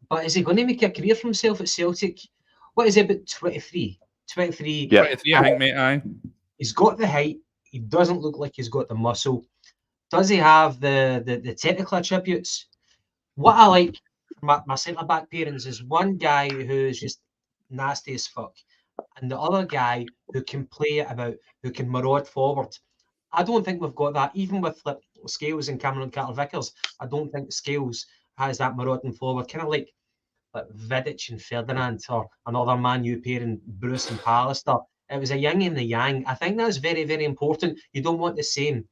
But is he going to make a career for himself at Celtic? What is he, about 23? 23. Yeah. 23, I think, mate. Aye. He's got the height. He doesn't look like he's got the muscle. Does he have the technical attributes? What I like from my centre-back pairings is one guy who's just nasty as fuck, and the other guy who can play it about, who can maraud forward. I don't think we've got that. Even with like Scales and Cameron Carter-Vickers, I don't think Scales has that marauding forward. Kind of like Vidic and Ferdinand, or another Man U pairing, Bruce and Pallister. It was a yin and the yang. I think that's very, very important. You don't want the same.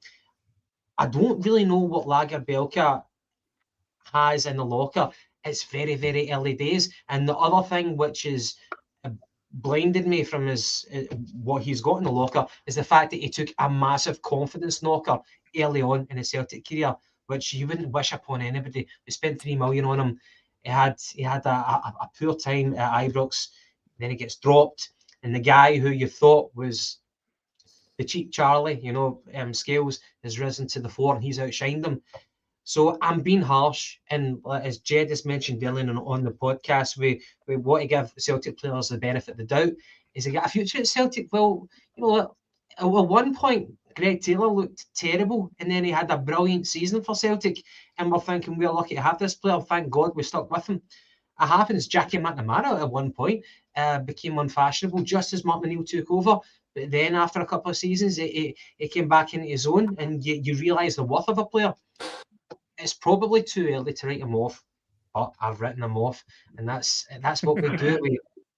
I don't really know what Lagerbielke has in the locker. It's very, very early days. And the other thing which is blinded me from his what he's got in the locker is the fact that he took a massive confidence knocker early on in his Celtic career, which you wouldn't wish upon anybody. We spent $3 million on him. He had a poor time at Ibrox. Then he gets dropped. And the guy who you thought was the cheap Charlie, Scales, has risen to the fore and he's outshined him. So I'm being harsh. And as Jed has mentioned earlier on the podcast, we want to give Celtic players the benefit of the doubt. Is he got a future at Celtic? Well, at one point, Greg Taylor looked terrible, and then he had a brilliant season for Celtic, and we're thinking we're lucky to have this player. Thank God we stuck with him. It happens. Jackie McNamara at one point became unfashionable just as Mark O'Neill took over. But then after a couple of seasons, he came back into his own, and you realise the worth of a player. It's probably too early to write him off, but I've written him off, and that's what we do.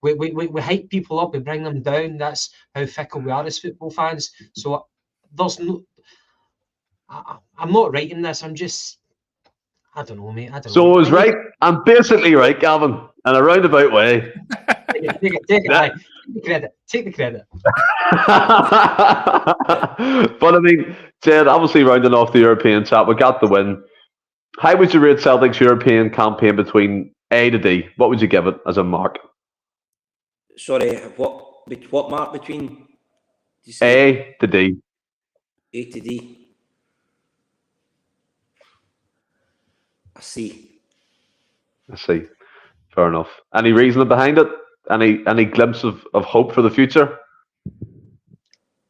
We hype people up, we bring them down. That's how fickle we are as football fans. So there's no. I'm not writing this. I'm just. I don't know, mate. I don't know. So I was right. I'm basically right, Gavin, in a roundabout way. Take it. Take the credit. But I mean, Jed, obviously rounding off the European chat, we got the win. How would you rate Celtic's European campaign between A to D? What would you give it as a mark? Sorry, what mark between A to D? A to D? A C. I see. Fair enough. Any reasoning behind it? Any glimpse of hope for the future?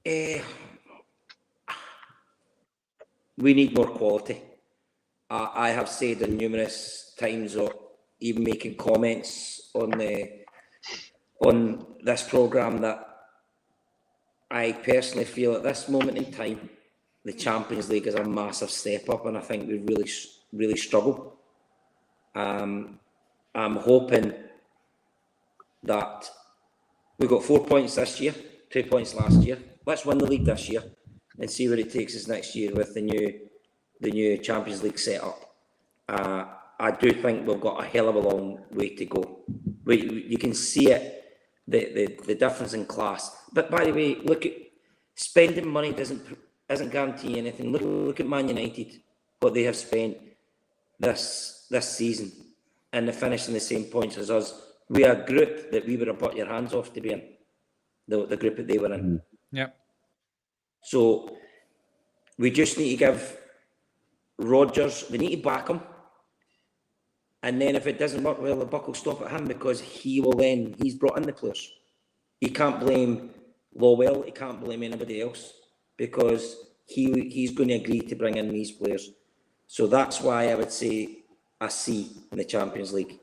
We need more quality. I have said on numerous times, or even making comments on this programme, that I personally feel at this moment in time the Champions League is a massive step up, and I think we really struggle. I'm hoping that we got 4 points this year, 2 points last year. Let's win the league this year and see where it takes us next year with the new Champions League setup. I do think we've got a hell of a long way to go. You can see it, the difference in class. But by the way, look at spending money doesn't guarantee anything. Look at Man United, what they have spent this season, and they're finishing the same points as us. We are a group that we would have put your hands off to be in, the group that they were in. Yeah. So we just need to give Rodgers, we need to back him. And then if it doesn't work well, the buck will stop at him, because he's brought in the players. He can't blame Lowell, he can't blame anybody else, because he's going to agree to bring in these players. So that's why I would say a C in the Champions League.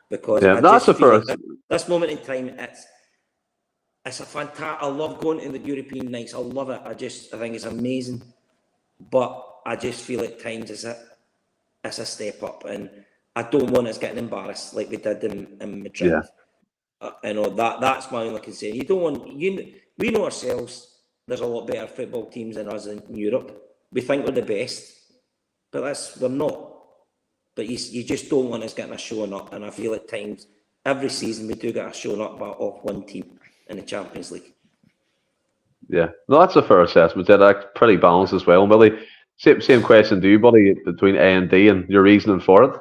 Because that's the first. This moment in time, it's a fantastic. I love going to the European nights. I love it. I think it's amazing. But I just feel at times it's a step up, and I don't want us getting embarrassed like we did in Madrid. Yeah. That's my only concern. You don't want we know ourselves. There's a lot better football teams than us in Europe. We think we're the best, but we're not. But you just don't want us getting a showing up, and I feel at times every season we do get a showing up off one team in the Champions League. Yeah, no, that's a fair assessment. Yeah, that's pretty balanced as well. Willie, same question to you, buddy, between A and D, and your reasoning for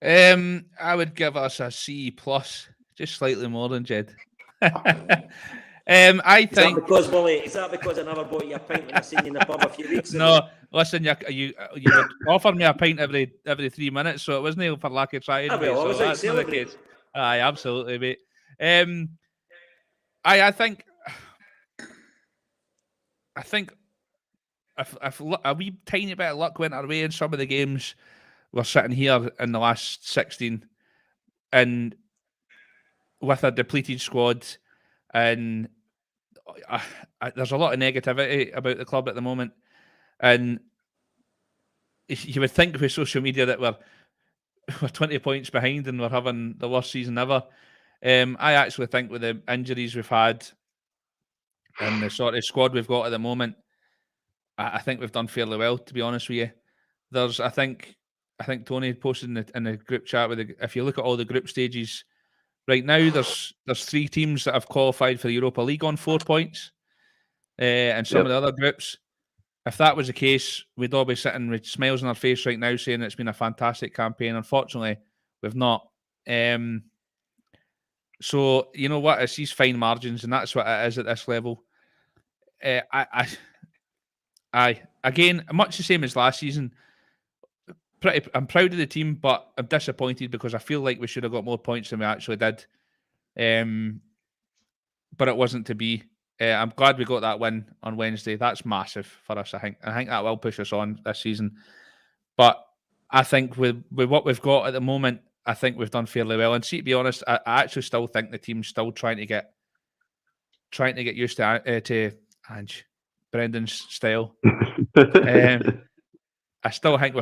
it. I would give us a C plus, just slightly more than Jed. I think. Is that because I never bought you a pint when I seen you in the pub a few weeks ago? No, listen, you would offer me a pint every 3 minutes, so it wasn't for lack of trying. Mate, so that's not the case. Aye, absolutely, mate. I think if a wee tiny bit of luck went our way in some of the games, we're sitting here in the last 16 and with a depleted squad, and there's a lot of negativity about the club at the moment, and you would think with social media that we're 20 points behind and we're having the worst season ever. I actually think with the injuries we've had and the sort of squad we've got at the moment, I think we've done fairly well, to be honest with you. I think Tony posted in the group chat if you look at all the group stages right now, there's 3 teams that have qualified for the Europa League on 4 points, and some of the other groups. If that was the case, we'd all be sitting with smiles on our face right now saying it's been a fantastic campaign. Unfortunately, we've not. So, you know what? It's these fine margins, and that's what it is at this level. Again, much the same as last season. I'm proud of the team, but I'm disappointed because I feel like we should have got more points than we actually did. But it wasn't to be. I'm glad we got that win on Wednesday. That's massive for us, I think. I think that will push us on this season. But I think with what we've got at the moment, I think we've done fairly well. And see, to be honest, I actually still think the team's still trying to get used to Brendan's style. I still think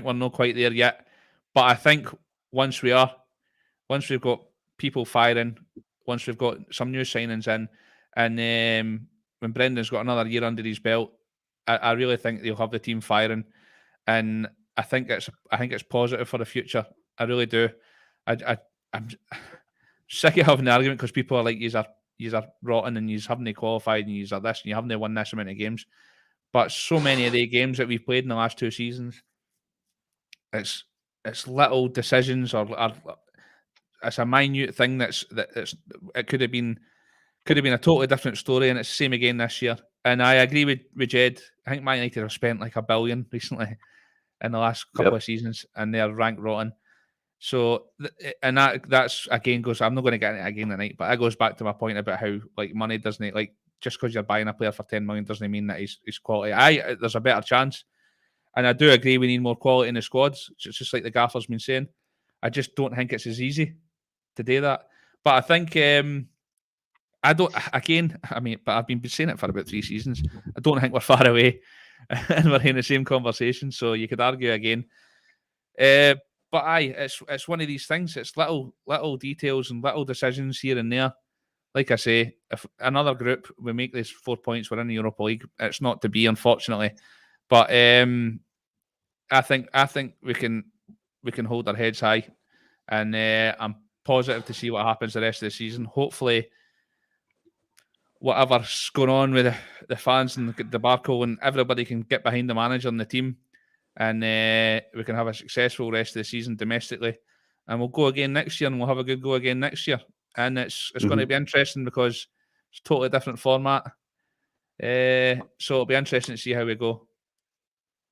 we're not quite there yet. But I think once we've got people firing, once we've got some new signings in, and when Brendan's got another year under his belt, I really think they'll have the team firing, and I think it's positive for the future. I really do. I'm sick of having the argument because people are like, "Yous are rotten and yous haven't qualified and yous are this and you haven't won this amount of games." But so many of the games that we've played in the last 2 seasons, it's little decisions or it's a minute thing it could have been a totally different story, and it's the same again this year. And I agree with Jed. I think Man United have spent like $1 billion recently in the last couple of seasons, and they're ranked rotten. So, and that's again goes. I'm not going to get into it again tonight, but that goes back to my point about how like money doesn't like just because you're buying a player for 10 million doesn't mean that he's quality. There's a better chance, and I do agree we need more quality in the squads. It's just like the gaffer's been saying. I just don't think it's as easy to do that. But I think I don't. Again, I mean, but I've been saying it for about 3 seasons. I don't think we're far away, and we're in the same conversation. So you could argue again. But it's one of these things. It's little details and little decisions here and there. Like I say, if another group we make these 4 points, we're in the Europa League. It's not to be, unfortunately. But I think we can hold our heads high, and I'm positive to see what happens the rest of the season. Hopefully, whatever's going on with the fans and the debacle, and everybody can get behind the manager and the team, and we can have a successful rest of the season domestically, and we'll go again next year, and we'll have a good go again next year. And it's going to be interesting because it's a totally different format. So it'll be interesting to see how we go.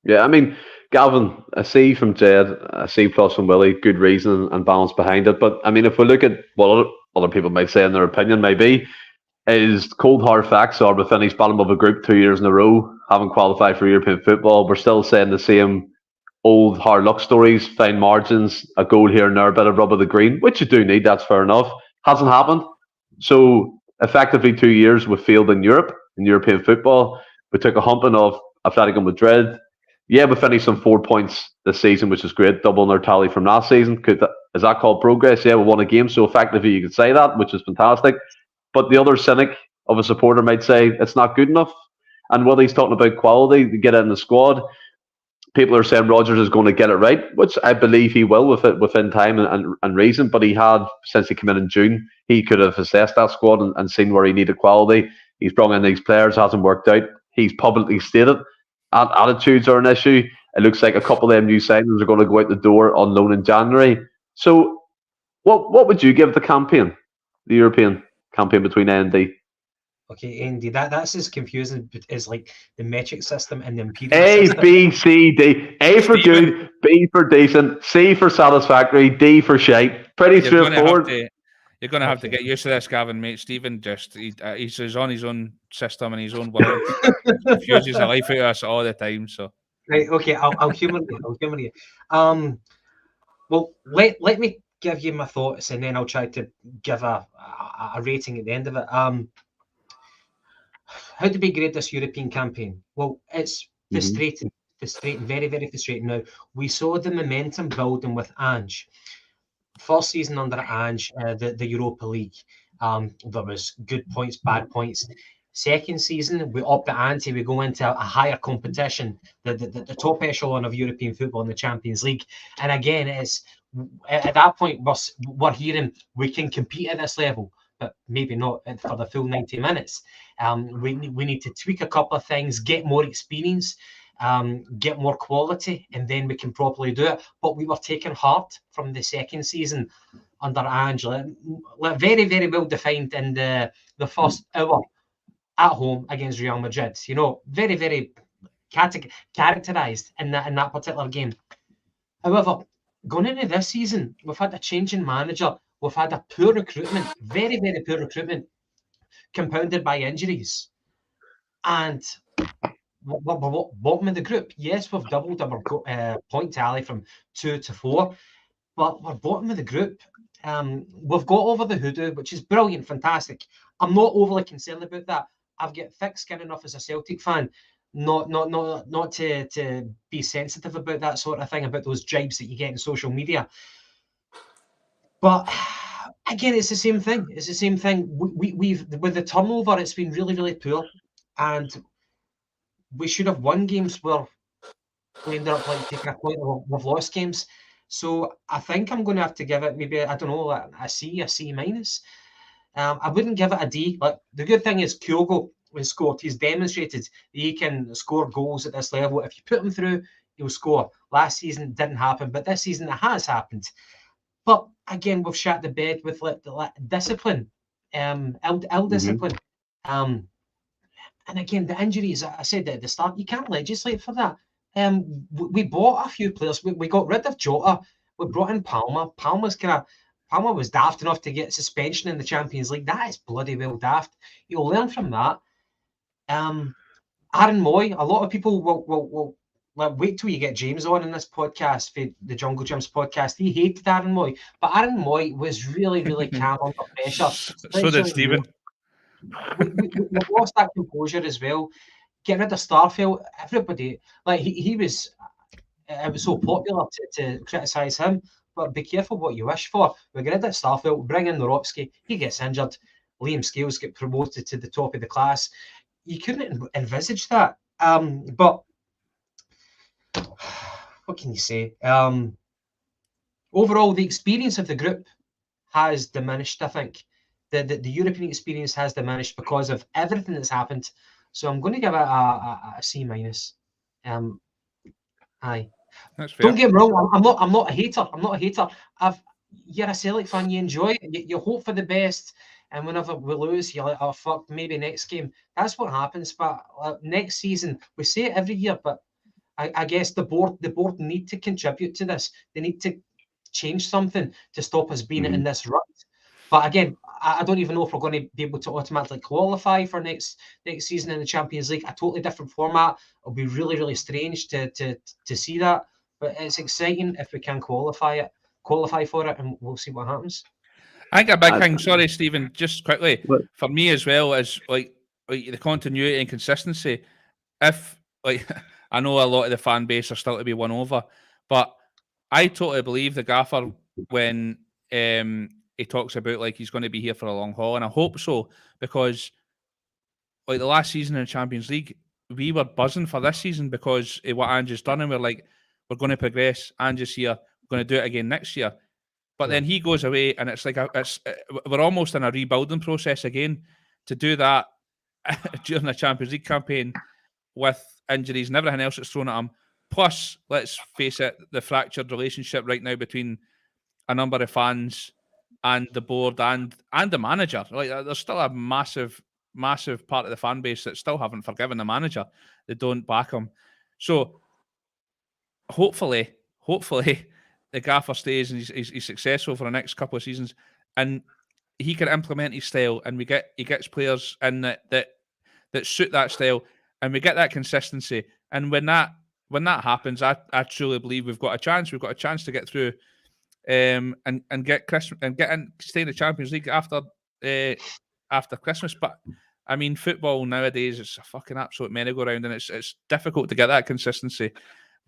Yeah, I mean, Galvin, a C from Jed, a C plus from Willie, good reason and balance behind it. But I mean, if we look at what other people might say in their opinion, maybe is cold hard facts are we finished bottom of a group 2 years in a row, haven't qualified for European football. We're still saying the same old hard luck stories, fine margins, a goal here and there, a bit of rub of the green, which you do need, that's fair enough. Hasn't happened. So effectively 2 years we failed in Europe, in European football. We took a humping of Atletico Madrid, yeah, we finished on 4 points this season, which is great, doubling our tally from last season. Is that called progress? Yeah, we won a game, so effectively you could say that, which is fantastic. But the other cynic of a supporter might say it's not good enough. And Willie's talking about quality to get in the squad. People are saying Rodgers is going to get it right, which I believe he will within time and reason. But he had, since he came in June, he could have assessed that squad and seen where he needed quality. He's brought in these players, hasn't worked out. He's publicly stated attitudes are an issue. It looks like a couple of them new signings are going to go out the door on loan in January. So, what would you give the campaign, the European campaign between A and D? Okay, Andy, that's as confusing as like the metric system and the impedance A, system. B, C, D. A for good, B for decent, C for satisfactory, D for shite. Pretty straightforward. You're going to have to get used to this, Gavin, mate. Stephen he's on his own system and his own world. Confuses the life out of us all the time. So right, okay, I'll humour you. Well, let me give you my thoughts, and then I'll try to give a rating at the end of it. How do we grade this European campaign? Well, it's frustrating, very, very frustrating. Now, we saw the momentum building with Ange. First season under Ange, the Europa League. There was good points, bad points. Second season, we up the ante. We go into a higher competition, the top echelon of European football in the Champions League. And again, it's at that point we're hearing we can compete at this level, but maybe not for the full 90 minutes. We need to tweak a couple of things, get more experience, get more quality, and then we can properly do it. But we were taking heart from the second season under Ange, very, very well defined in the first hour at home against Real Madrid. You know, very, very characterised in that particular game. However, going into this season, we've had a change in manager. We've had a poor recruitment, very, very poor recruitment, compounded by injuries. And we're bottom of the group. Yes, we've doubled our point tally from 2 to 4, but we're bottom of the group. We've got over the hoodoo, which is brilliant, fantastic. I'm not overly concerned about that. I've got thick skin enough as a Celtic fan not to be sensitive about that sort of thing, about those jibes that you get in social media. But again, it's the same thing. It's the same thing. We've with the turnover, it's been really, really poor, and we should have won games where we ended up like taking a point. We've lost games, so I think I'm going to have to give it maybe, I don't know, a C minus. I wouldn't give it a D. Like, the good thing is Kyogo has scored. He's demonstrated that he can score goals at this level. If you put him through, he'll score. Last season it didn't happen, but this season it has happened. But again, we've shat the bed with discipline, ill discipline. And again, the injuries, I said at the start, you can't legislate for that. We bought a few players. We got rid of Jota. We brought in Palma. Palma was daft enough to get suspension in the Champions League. That is bloody well daft. You'll learn from that. Aaron Moy, a lot of people will wait till you get James on in this podcast, for the Jungle Gyms podcast. He hated Aaron Moy, but Aaron Moy was really, really calm under pressure. So did Stephen. We lost that composure as well. Get rid of Starfield. Everybody, like he was, it was so popular to criticise him. But be careful what you wish for. We get rid of Starfield, bring in Noropsky, he gets injured. Liam Scales get promoted to the top of the class. You couldn't envisage that. But what can you say? Overall, the experience of the group has diminished, I think. The European experience has diminished because of everything that's happened. So I'm going to give it a C minus. Aye. Don't get me wrong. I'm not a hater. You're a Celtic fan. You enjoy it. You hope for the best. And whenever we lose, you're like, oh fuck, maybe next game. That's what happens. But next season, we say it every year. But I guess the board need to contribute to this. They need to change something to stop us being in this rut. But again, I don't even know if we're going to be able to automatically qualify for next season in the Champions League. A totally different format. It'll be really, really strange to see that. But it's exciting if we can qualify for it, and we'll see what happens. I think a big thing, sorry, Stephen, just quickly, for me as well, is like the continuity and consistency. If like I know a lot of the fan base are still to be won over, but I totally believe the gaffer when he talks about like he's going to be here for a long haul, and I hope so, because like the last season in the Champions League, we were buzzing for this season because of what Ange's done, and we're like, we're going to progress. Ange's here, we're going to do it again next year. But then he goes away, and it's like we're almost in a rebuilding process again. To do that during a Champions League campaign with injuries and everything else that's thrown at him, plus let's face it, the fractured relationship right now between a number of fans and the board and the manager. Like there's still a massive part of the fan base that still haven't forgiven the manager. They don't back him. So hopefully the gaffer stays and he's successful for the next couple of seasons, and he can implement his style, and he gets players in that suit that style, and we get that consistency. And when that happens, I truly believe we've got a chance. We've got a chance to get through, and get Christmas and stay in the Champions League after Christmas. But I mean, football nowadays is a fucking absolute merry-go-round, and it's difficult to get that consistency.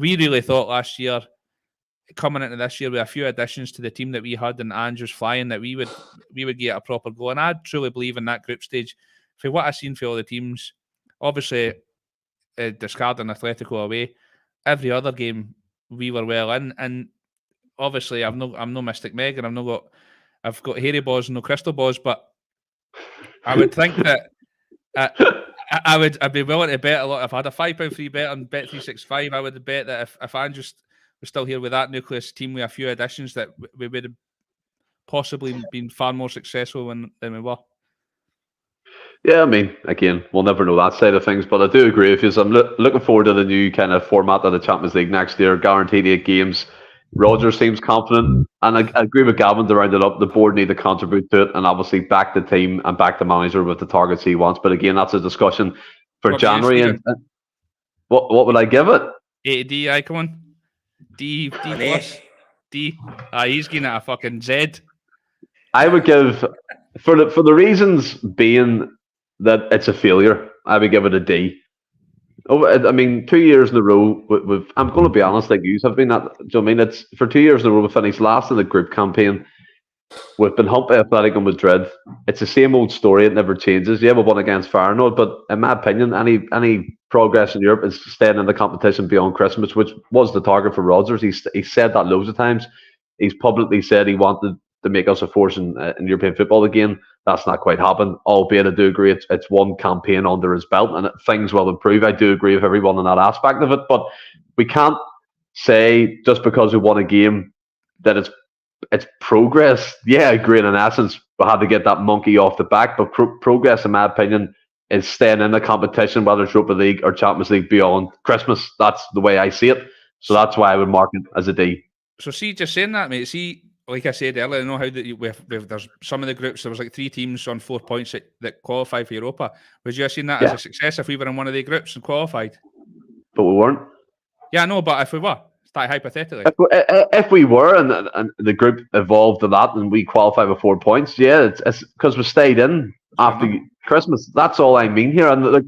We really thought last year, coming into this year with a few additions to the team that we had and Andrew's flying, that we would get a proper goal. And I truly believe in that group stage. For what I've seen for all the teams, obviously discarding Atletico away, every other game we were well in. And obviously I'm no Mystic Meg, and I've got hairy balls and no crystal balls, but I would think that I'd be willing to bet a lot. If I had a £5 free bet on Bet365, I would bet that if Andrew was still here with that nucleus team with a few additions, that we would have possibly been far more successful than we were. Yeah, I mean, again, we'll never know that side of things, but I do agree with you. So I'm looking forward to the new kind of format of the Champions League next year, guaranteed 8 games. Rodgers seems confident, and I agree with Gavin to round it up. The board need to contribute to it, and obviously back the team and back the manager with the targets he wants. But again, that's a discussion for January. And what would I give it? A to D, I come on. D plus. D. He's getting at a fucking Z. I would give, for the reasons being that it's a failure, I would give it a D. I mean, 2 years in a row, I'm going to be honest, like you have been at, do you know what I mean? It's for 2 years in a row, we finished last in the group campaign. We've been humped by Atletico Madrid. It's the same old story, it never changes. Yeah, we won against Feyenoord, but in my opinion, any progress in Europe is staying in the competition beyond Christmas, which was the target for Rodgers. He said that loads of times. He's publicly said he wanted to make us a force in European football again. That's not quite happened, albeit I do agree it's one campaign under his belt and things will improve. I do agree with everyone in that aspect of it, but we can't say just because we won a game that it's progress. Yeah, I agree in essence. We had to get that monkey off the back, but progress, in my opinion, is staying in the competition, whether it's Europa League or Champions League beyond Christmas. That's the way I see it. So that's why I would mark it as a D. So see, just saying that, mate, see, like I said earlier, I know how that there's some of the groups, there was like 3 teams on 4 points that qualified for Europa. Would you have seen that as a success if we were in one of the groups and qualified? But we weren't. Yeah, I know, but if we were, that hypothetically. If we were and the group evolved to that and we qualified with 4 points, yeah, it's because we stayed in after Christmas. That's all I mean here. And look,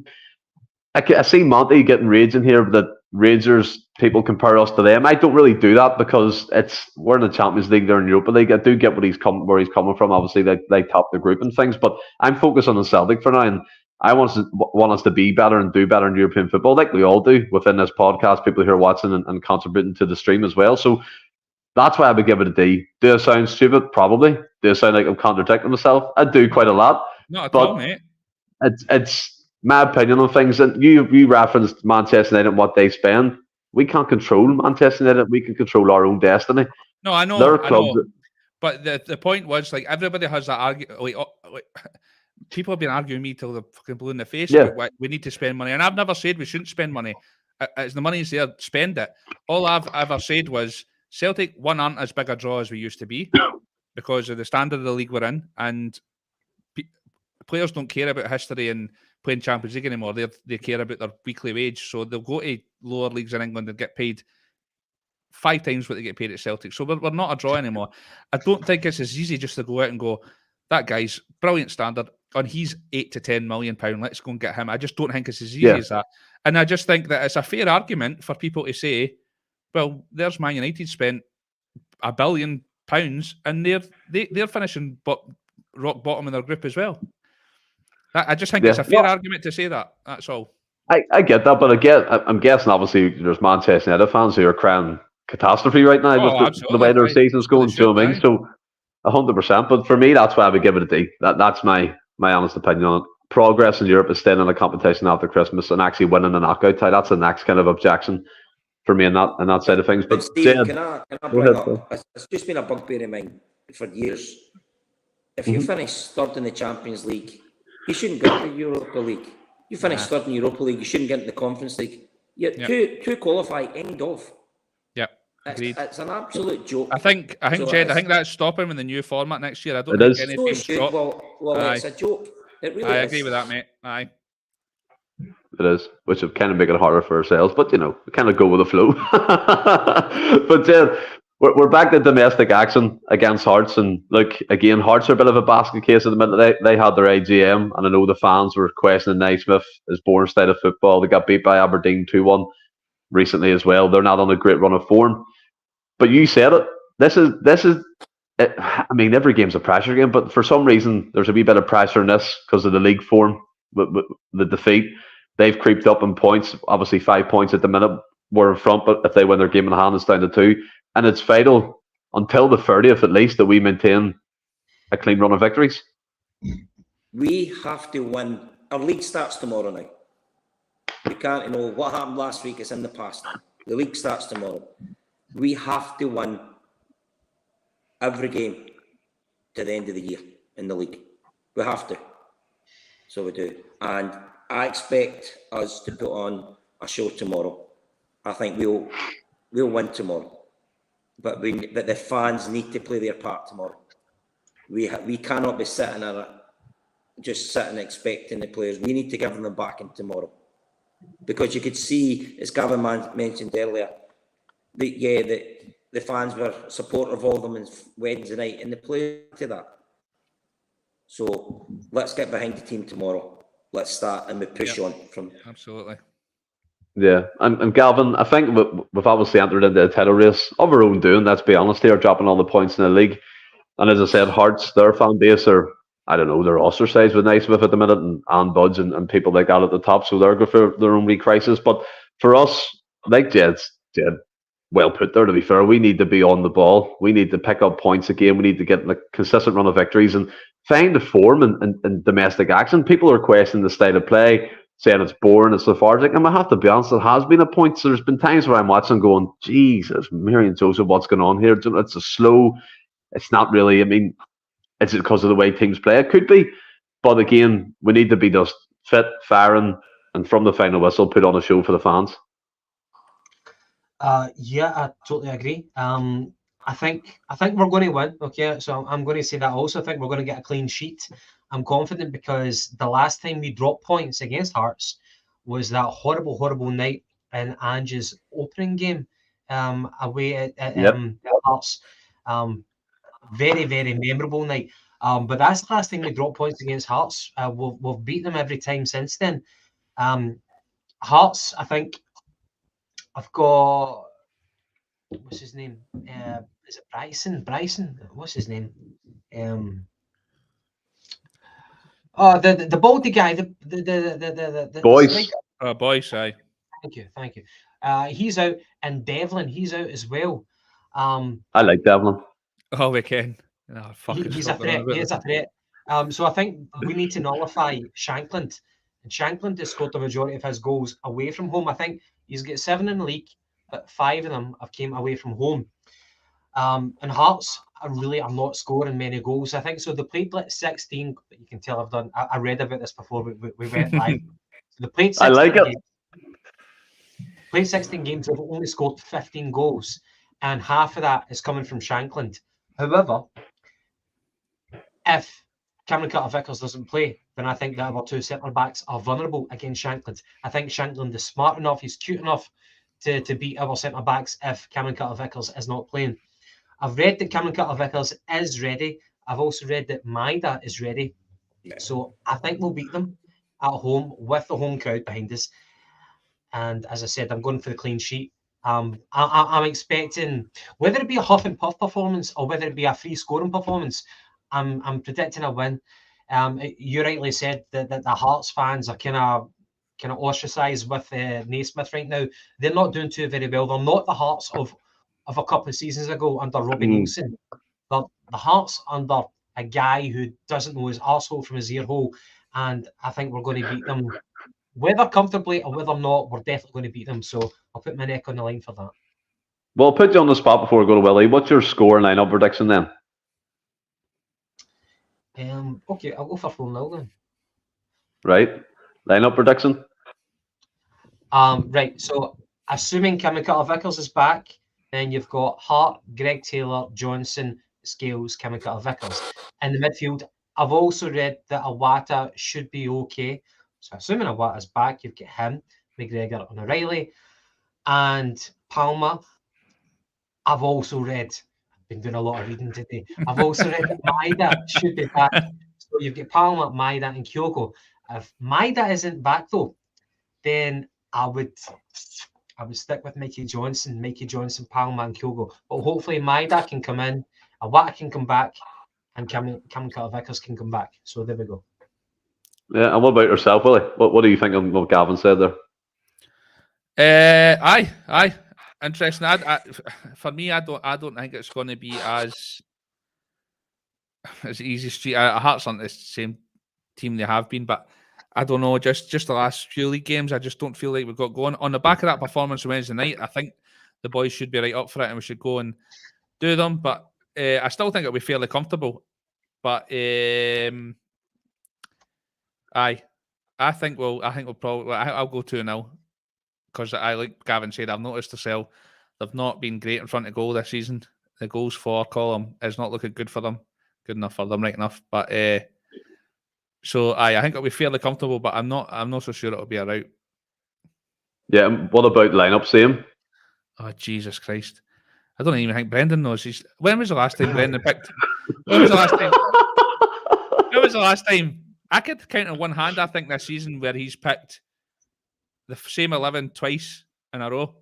I see Monty getting raging here that Rangers people compare us to them. I don't really do that because we're in the Champions League, they're in Europa League. I do get where he's coming from. Obviously, they top the group and things, but I'm focused on the Celtic for now, and I want us to be better and do better in European football, like we all do within this podcast. People who are watching and contributing to the stream as well. So that's why I would give it a D. Do I sound stupid? Probably. Do I sound like I'm contradicting myself? I do quite a lot. Not at all, mate. It's my opinion on things, and you referenced Manchester United and what they spend. We can't control Manchester United. We can control our own destiny. No, I know. But the point was, like, everybody has that argument. Like, people have been arguing me till they're fucking blue in the face. Yeah. About we need to spend money, and I've never said we shouldn't spend money. As the money's there, spend it. All I've ever said was Celtic aren't as big a draw as we used to be because of the standard of the league we're in, and players don't care about history and playing Champions League anymore. They care about their weekly wage, so they'll go to lower leagues in England and get paid 5 times what they get paid at Celtic. So we're not a draw anymore. I don't think it's as easy just to go out and go, that guy's brilliant standard, and he's £8 to £10 million. Let's go and get him. I just don't think it's as easy as that. And I just think that it's a fair argument for people to say, well, there's Man United spent £1 billion and they're finishing rock bottom in their group as well. I just think it's a fair argument to say that. That's all. I get that, but I'm guessing obviously there's Manchester United fans who are crying catastrophe right now with the way their season's going. Do you know what I mean? So 100%. But for me, that's why I would give it a D. That's my honest opinion on it. Progress in Europe is staying in a competition after Christmas and actually winning a knockout tie. That's the next kind of objection for me in that side of things. But Steve, can I bring up? It's just been a bugbear of mine for years. If you finish third in the Champions League, you shouldn't get into the Europa League. You finish third in the Europa League, you shouldn't get into the Conference League. To qualify, end of. Yep. It's an absolute joke. I think Jed, I think that's stopping with the new format next year. I don't think any teams drop. Well, it's a joke. It really is. I agree with that, mate. Aye. It is, which would kind of make it harder for ourselves, but we kind of go with the flow. But Jed, we're back to domestic action against Hearts, and look, again, Hearts are a bit of a basket case at the minute. They had their AGM, and I know the fans were questioning Naismith, his born state of football. They got beat by Aberdeen 2-1 recently as well. They're not on a great run of form. But you said it. This is. I mean, every game's a pressure game, but for some reason, there's a wee bit of pressure in this because of the league form with the defeat. They've creeped up in points. Obviously, 5 points at the minute. We're in front, but if they win their game in hand, it's down to 2. And it's vital until the 30th at least that we maintain a clean run of victories. We have to win. Our league starts tomorrow night. We can't, what happened last week is in the past. The league starts tomorrow. We have to win every game to the end of the year in the league. We have to. So we do. And I expect us to put on a show tomorrow. I think we'll win tomorrow. But the fans need to play their part tomorrow. We cannot be sitting expecting the players. We need to give them back in tomorrow. Because you could see, as Gavin mentioned earlier, the fans were supportive of them on Wednesday night, and they played to that. So let's get behind the team tomorrow. Let's start and we push on from. Absolutely. Yeah, and Galvin, I think we've obviously entered into a title race of our own doing, let's be honest here, dropping all the points in the league. And as I said, Hearts, their fan base are, I don't know, they're ostracised with Naismith at the minute and Buds and people like that at the top, so they're going for their own wee crisis. But for us, like Jed, well put there, to be fair, we need to be on the ball. We need to pick up points again. We need to get a consistent run of victories and find the form in domestic action. People are questioning the style of play, saying it's boring, it's lethargic. And I have to be honest, it has been a point. So there's been times where I'm watching going, Jesus, Mary and Joseph, what's going on here? It's a slow, it's not really, I mean, is it because of the way teams play? It could be. But again, we need to be just fit, firing, and from the final whistle, put on a show for the fans. Yeah, I totally agree. I think we're going to win. Okay, so I'm going to say that also. I think we're going to get a clean sheet. I'm confident because the last time we dropped points against Hearts was that horrible night in Ange's opening game away at Hearts. Very, very memorable night. But that's the last time we dropped points against Hearts. We've beat them every time since then. Hearts, I think I've got, what's his name? Is it Bryson? What's his name? The baldy guy, the Bhoys. Bhoys, aye. Thank you. He's out, and Devlin, he's out as well. I like Devlin. Oh, we can. Oh, he's a threat. He is a threat. So I think we need to nullify Shankland. And Shankland has scored the majority of his goals away from home. I think he's got 7 in the league, but 5 of them have came away from home. And Hearts are not scoring many goals. I think so. They played like 16. But you can tell I've done. I read about this before we went live. So they played 16 I like it. games. Played 16 games. They've only scored 15 goals, and half of that is coming from Shankland. However, if Cameron Carter-Vickers doesn't play, then I think the other 2 centre-backs are vulnerable against Shankland. I think Shankland is smart enough, he's cute enough to beat our centre-backs if Cameron Carter-Vickers is not playing. I've read that Cameron Carter-Vickers is ready. I've also read that Maida is ready. Yeah. So I think we'll beat them at home with the home crowd behind us. And as I said, I'm going for the clean sheet. I'm expecting, whether it be a huff and puff performance or whether it be a free scoring performance, I'm predicting a win. You rightly said that the Hearts fans are kind of ostracised with Naismith right now. They're not doing too very well. They're not the Hearts of a couple of seasons ago under Robbie Nielsen. They're the Hearts under a guy who doesn't know his arsehole from his ear hole. And I think we're going to beat them. Whether comfortably or whether not, we're definitely going to beat them. So I'll put my neck on the line for that. Well, I'll put you on the spot before we go to Willie. What's your score and line-up prediction then? Okay, I'll go for 4-0 then. Right. Line-up prediction? Right. So assuming Kamikata Vickers is back, then you've got Hart, Greg Taylor, Johnson, Scales, Kamikata Vickers. In the midfield, I've also read that Iwata should be okay. So assuming Iwata's back, you've got him, McGregor and O'Reilly. And Palma, I've also read, I've been doing a lot of reading today, I've also read that Maeda should be back. So you've got Palma, Maeda and Kyogo. If Maeda isn't back though, then I would stick with Mikey Johnson, Palma and Kyogo. But hopefully Maeda can come in, Iwata can come back, and Kamikata Vickers can come back. So there we go. Yeah, and what about yourself, Willie? What do you think of what Gavin said there? Aye. Interesting. For me, I don't think it's going to be as easy street. Hearts aren't the same team they have been, but I don't know. Just the last few league games, I just don't feel like we've got going. On the back of that performance on Wednesday night, I think the boys should be right up for it, and we should go and do them. But I still think it'll be fairly comfortable. But I think we'll probably. I'll go 2-0 because I, like Gavin said, I've noticed they've not been great in front of goal this season. The goals for column is not looking good for them. Good enough for them, right enough. But so I think it'll be fairly comfortable, but I'm not so sure it'll be a rout. Yeah, and what about lineup? Same. Oh Jesus Christ! I don't even think Brendan knows. When was the last time Brendan picked? When was the last time? When was the last time? I could count on one hand, I think, this season where he's picked the same 11 twice in a row.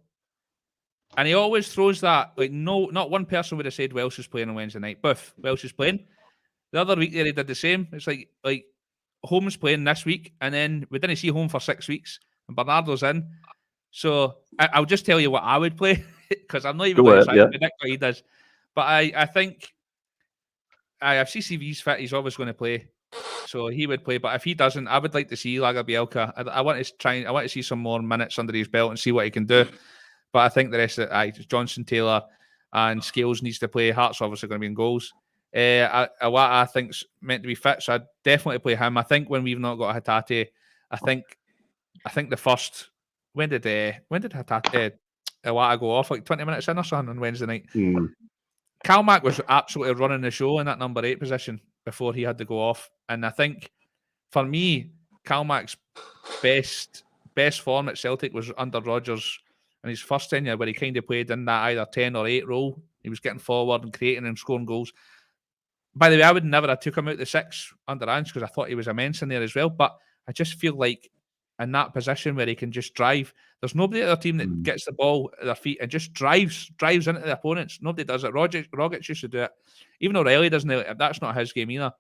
And he always throws that, like, no, not one person would have said Welsh is playing on Wednesday night. Buff, Welsh is playing. The other week there he did the same. It's like Holmes playing this week, and then we didn't see Holmes for 6 weeks, and Bernardo's in. So I'll just tell you what I would play, because I'm not even going to try to predict what he does. But I think if CCV's fit, he's always going to play. So he would play, but if he doesn't, I would like to see Lagerbielke. I want to see some more minutes under his belt and see what he can do. But I think the rest of it, Johnson, Taylor, and Scales needs to play. Hart's obviously going to be in goals. Iwata, I think's meant to be fit, so I'd definitely play him. I think when we've not got Hatate, I think the first when did Hatate Iwata go off, like 20 minutes in or something on Wednesday night. Kalmak was absolutely running the show in that number 8 position before he had to go off. And I think, for me, Kalmak's best form at Celtic was under Rodgers in his first tenure, where he kind of played in that either 10 or 8 role. He was getting forward and creating and scoring goals. By the way, I would never have took him out the 6 under Ange because I thought he was immense in there as well. But I just feel like in that position where he can just drive, there's nobody at their team that gets the ball at their feet and just drives into the opponents. Nobody does it. Rogic used to do it. Even O'Reilly doesn't do it. That's not his game either.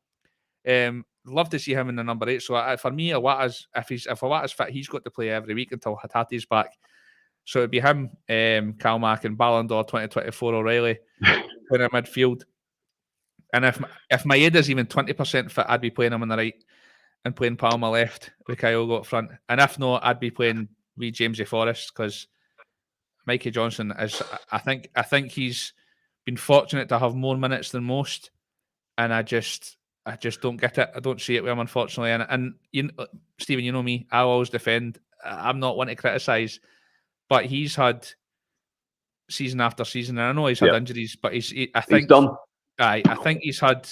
Love to see him in the number 8. So for me, if Iwata's fit, he's got to play every week until Hatate's back. So it'd be him, Kalmak, and Ballon d'Or 2024 O'Reilly in a midfield. And if Maeda's even 20% fit, I'd be playing him on the right and playing Palma left with Kyogo up front. And if not, I'd be playing wee Jamesy Forrest, because Mikey Johnson is. I think he's been fortunate to have more minutes than most, and I just don't get it. I don't see it with him, unfortunately. And you, Stephen, you know me. I always defend. I'm not one to criticise, but he's had season after season, and I know he's had injuries, but he's done. I think he's had.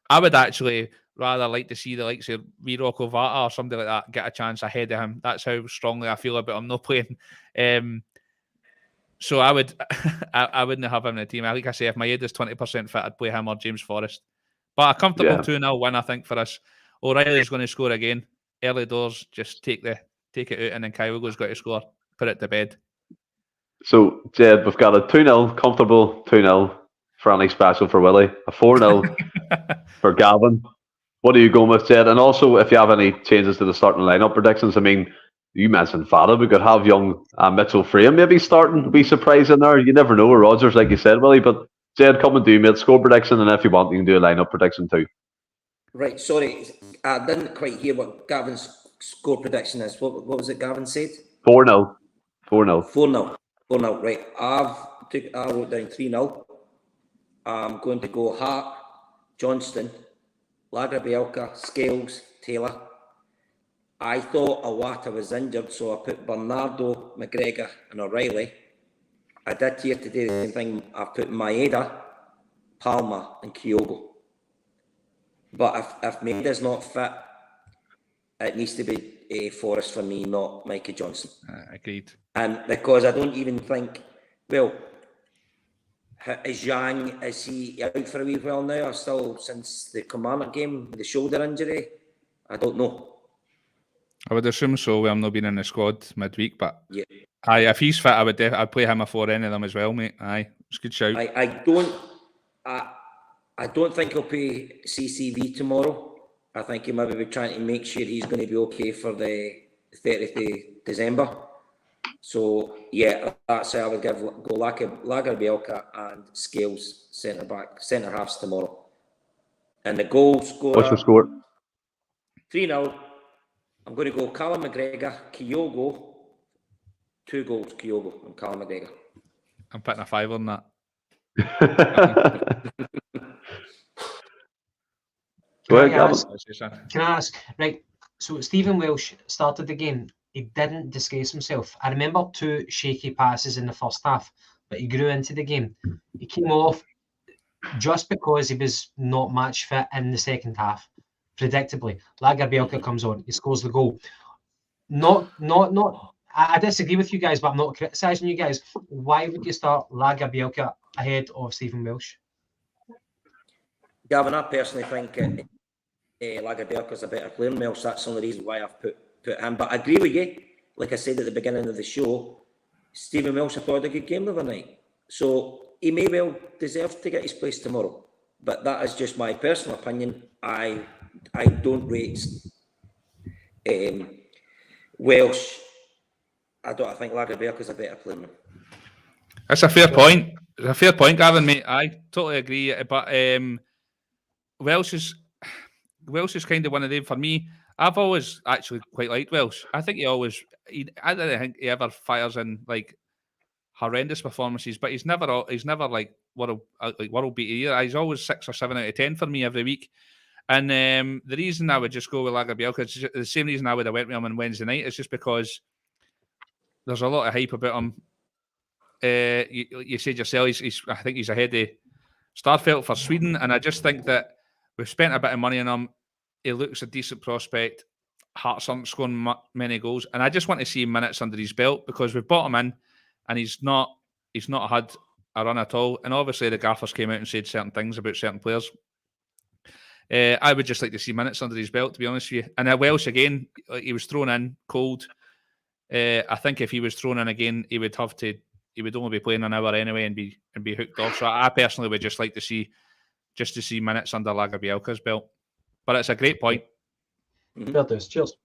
I would actually rather like to see the likes of Rocco Vata or somebody like that get a chance ahead of him. That's how strongly I feel about him not playing. So I wouldn't have him in the team. Like I say, if Maeda's 20% fit, I'd play him or James Forrest. But a comfortable 2-0 win, I think, for us. O'Reilly's going to score again. Early doors, just take it out, and then Kyogo's got to score. put it to bed. So, Jed, we've got a 2-0, comfortable 2-0 for any special for Willie, a 4-0 for Gavin. What are you going with, Jed? And also, if you have any changes to the starting lineup predictions, I mean, you mentioned Fada. We could have young Mitchell Frame maybe starting. Be surprised in there. You never know with Rodgers, like you said, Willie. But Jed, come and do mate, score prediction, and if you want, you can do a lineup prediction too. Right, sorry, I didn't quite hear what Gavin's score prediction is. What was it Gavin said? 4-0. 4-0. 4-0. 4-0, right. I wrote down 3-0. I'm going to go Hart, Johnston, Lagerbielke, Scales, Taylor. I thought Awata was injured, so I put Bernardo, McGregor and O'Reilly. I did here today the same thing. I put Maeda, Palma and Kyogo. But if Maeda's not fit, it needs to be Forrest for me, not Mikey Johnson. Agreed. And because I don't even think, well, is he out for a wee while now, or still since the Kilmarnock game, the shoulder injury? I don't know. I would assume so. With him not being in the squad midweek, but yeah. Aye, if he's fit, I'd play him before any of them as well, mate. Aye, it's a good shout. I don't think he'll play CCV tomorrow. I think he might be trying to make sure he's going to be okay for the 30th of December. So yeah, that's how I would go Lagerbielke and Scales centre halves tomorrow. And the goal scorer. What's your score? 3-0. I'm going to go Callum McGregor, Kyogo. 2 goals, Kyogo and Callum McGregor. I'm putting a 5 on that. Can I ask? Right, so Stephen Welsh started the game. He didn't disgrace himself. I remember 2 shaky passes in the first half, but he grew into the game. He came off just because he was not match fit in the second half. Predictably, Lagerbielke comes on, he scores the goal. I disagree with you guys, but I'm not criticising you guys. Why would you start Lagerbielke ahead of Stephen Welsh? Gavin, I personally think Lagerbielke is a better player than Welsh. That's the only reason why I've put him. But I agree with you. Like I said at the beginning of the show, Stephen Welsh played a good game the other night. So he may well deserve to get his place tomorrow. But that is just my personal opinion. I don't rate Welsh. I think Lagerbielke is a better player than him. That's a fair point. It's a fair point, Gavin, mate. I totally agree. But Welsh is kind of one of them for me. I've always actually quite liked Welsh. I think I don't think he ever fires in like horrendous performances, but he's never like world beater either. He's always 6 or 7 out of 10 for me every week. And the reason I would just go with Lagerbielke is the same reason I would have went with him on Wednesday night. Is just because there's a lot of hype about him. You said yourself, I think he's ahead of Starfelt for Sweden, and I just think that we've spent a bit of money on him. He looks a decent prospect. Hearts aren't scoring many goals, and I just want to see minutes under his belt because we've bought him in, and he's not had a run at all. And obviously, the gaffers came out and said certain things about certain players. I would just like to see minutes under his belt, to be honest with you. And Welsh again, he was thrown in cold. I think if he was thrown in again, he would only be playing an hour anyway and be hooked off. So I personally would just like to see minutes under Lagerbielke's belt. But it's a great point. Cheers.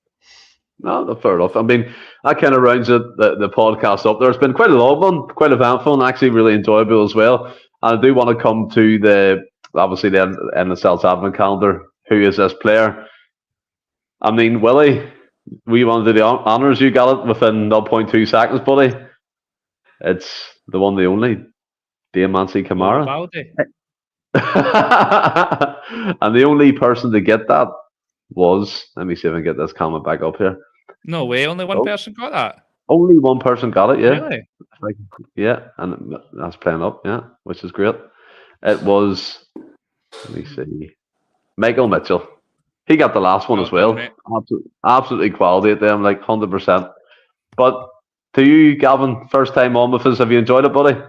No, fair enough. I mean, that kind of rounds the podcast up. There's been quite a long one, quite eventful, and actually really enjoyable as well. And I do want to come to the Endless Celts advent calendar. Who is this player? I mean, Willie, we want to do the honours. You got it within 0.2 seconds, buddy. It's the one, the only, Diamansi Kamara. And the only person to get that was, let me see if I can get this comment back up here. No way, only one person got that? Only one person got it, yeah. Really? Yeah, and that's playing up, yeah, which is great. It was, let me see, Michael Mitchell. He got the last one as well. Absolutely quality at them, like 100%. But to you, Gavin, first time on with us, have you enjoyed it, buddy?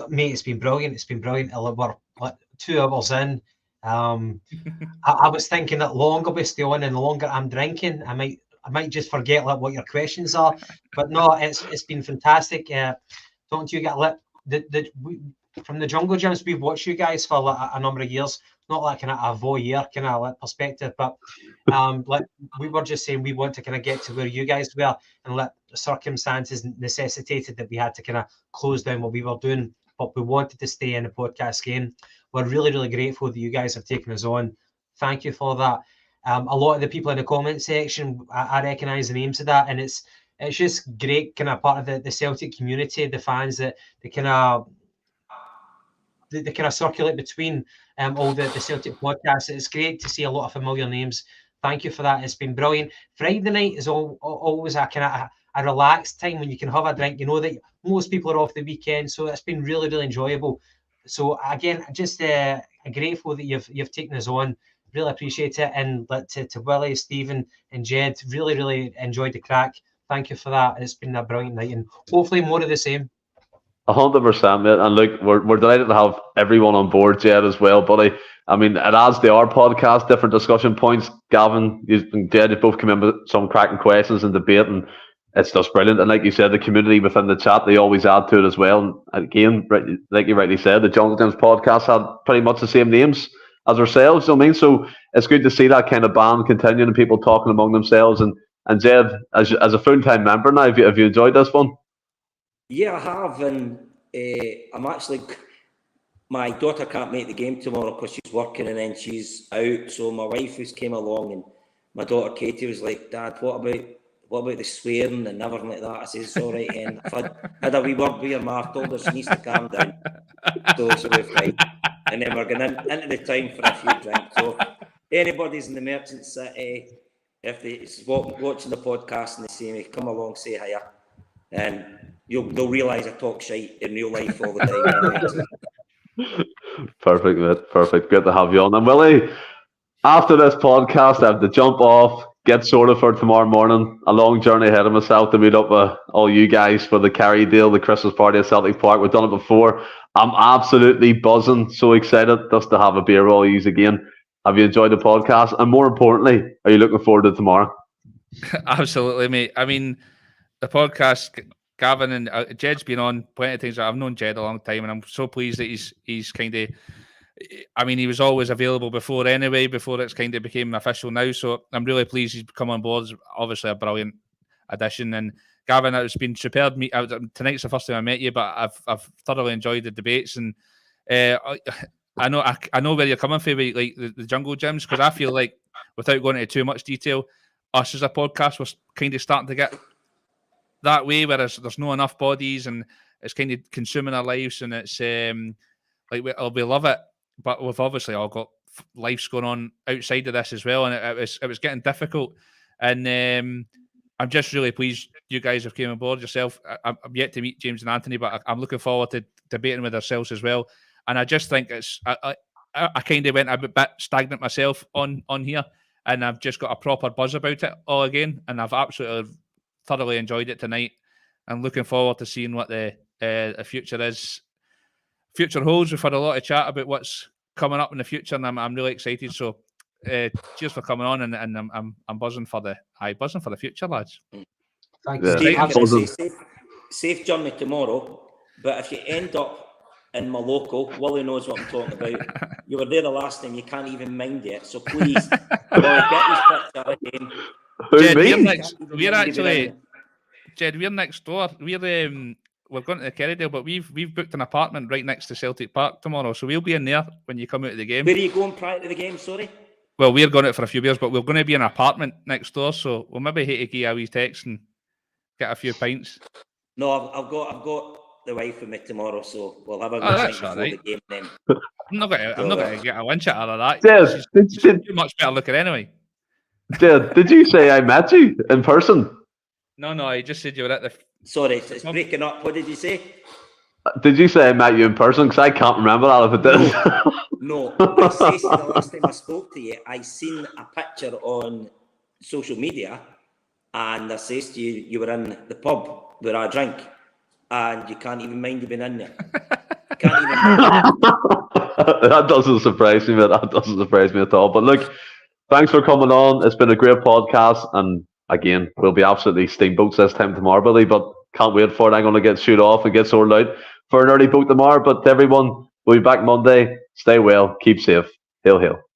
Mate, it's been brilliant. We're 2 hours in. I was thinking that longer we stay on and the longer I'm drinking, I I might just forget like what your questions are. But no, it's been fantastic talking to you guys. From the Jungle Gyms, we've watched you guys for like a number of years. Not like kind of a voyeur kind of like perspective, but like we were just saying, we want to kind of get to where you guys were, and let circumstances necessitated that we had to kind of close down what we were doing, but we wanted to stay in the podcast game. We're really, really grateful that you guys have taken us on. Thank you for that. A lot of the people in the comment section, I recognise the names of that, and it's just great kind of part of the Celtic community, the fans that they kind of circulate between all the Celtic podcasts. It's great to see a lot of familiar names. Thank you for that. It's been brilliant. Friday night is always a kind of a relaxed time when you can have a drink. You know that most people are off the weekend, so it's been really, really enjoyable. So again, just grateful that you've taken us on. Really appreciate it. And to Willie, Stephen, and Jed, really, really enjoyed the crack. Thank you for that. It's been a brilliant night, and hopefully more of the same. 100%, mate. And look, we're delighted to have everyone on board, Jed, as well, buddy. I mean, it adds to our podcast, different discussion points. Gavin and Jed have both come in with some cracking questions and debate, and it's just brilliant. And like you said, the community within the chat, they always add to it as well. And again, like you rightly said, the Jungle Gyms podcast had pretty much the same names as ourselves, you know what I mean? So it's good to see that kind of band continuing and people talking among themselves. And Jed, as a full-time member now, have you enjoyed this one? Yeah, I have, and I'm actually... My daughter can't make the game tomorrow because she's working and then she's out. So my wife came along, and my daughter Katie was like, "Dad, what about the swearing and everything like that?" I said, "It's all right, and if I had a wee word with your ma, told her she needs to calm down." So we're fine. And then we're going into the time for a few drinks. So anybody's in the Merchant City, if they're watching the podcast and they see me, come along, say hiya, and they'll realise I talk shite in real life all the time. Anyway. Perfect, mate. Perfect. Good to have you on. And Willie, after this podcast, I have to jump off, get sorted for tomorrow morning. A long journey ahead of myself to meet up with all you guys for the Kerry deal, the Christmas party at Celtic Park. We've done it before. I'm absolutely buzzing, so excited just to have a beer with all you again. Have you enjoyed the podcast? And more importantly, are you looking forward to tomorrow? Absolutely, mate. I mean, the podcast... Gavin and Jed's been on plenty of times. I've known Jed a long time, and I'm so pleased that he's kind of... I mean, he was always available before anyway, before it's kind of became official now. So I'm really pleased he's come on board. It's obviously a brilliant addition. And Gavin, it's been superb. Tonight's the first time I met you, but I've thoroughly enjoyed the debates. And I know where you're coming from, like the Jungle Gyms, because I feel like, without going into too much detail, us as a podcast was kind of starting to get that way, whereas there's not enough bodies and it's kind of consuming our lives, and it's like we love it, but we've obviously all got lives going on outside of this as well, and it was getting difficult. And I'm just really pleased you guys have came on board yourself. I'm yet to meet James and Anthony, but I'm looking forward to debating with ourselves as well. And I just think I kind of went a bit stagnant myself on here, and I've just got a proper buzz about it all again, and I've absolutely thoroughly enjoyed it tonight, and looking forward to seeing what the future holds. We've had a lot of chat about what's coming up in the future, and I'm really excited. So cheers for coming on, and I'm buzzing for the future, lads. Thank you. Safe journey tomorrow, but if you end up in my local, Willie knows what I'm talking about. You were there the last time, you can't even mind it. So please, Willie, get his picture again. Jed, we're next door. We're going to the Kerrydale, but we've booked an apartment right next to Celtic Park tomorrow, so we'll be in there when you come out of the game. Where are you going prior to the game? Sorry. Well, we're going out for a few beers, but we're going to be in an apartment next door, so we'll maybe hit to give a wee text and get a few pints. No, I've got the wife with me tomorrow, so we'll have a good night before the game then. I'm not going to get a winch out of that. Jed, she's too much better looking anyway. Jed, did you say I met you in person? No, I just said you were at the... Sorry, it's breaking up. What did you say? Did you say I met you in person? Because I can't remember that if it did. No. I say the last time I spoke to you, I seen a picture on social media, and I says to you, you were in the pub where I drink, and you can't even mind you being in there. Can't even mind. That doesn't surprise me, mate. That doesn't surprise me at all. But look, thanks for coming on. It's been a great podcast, and again, we'll be absolutely steamboats this time tomorrow, Billy, but can't wait for it. I'm going to get shoot off and get sorted out for an early boat tomorrow. But everyone, we'll be back Monday. Stay well, keep safe. Hail, hail.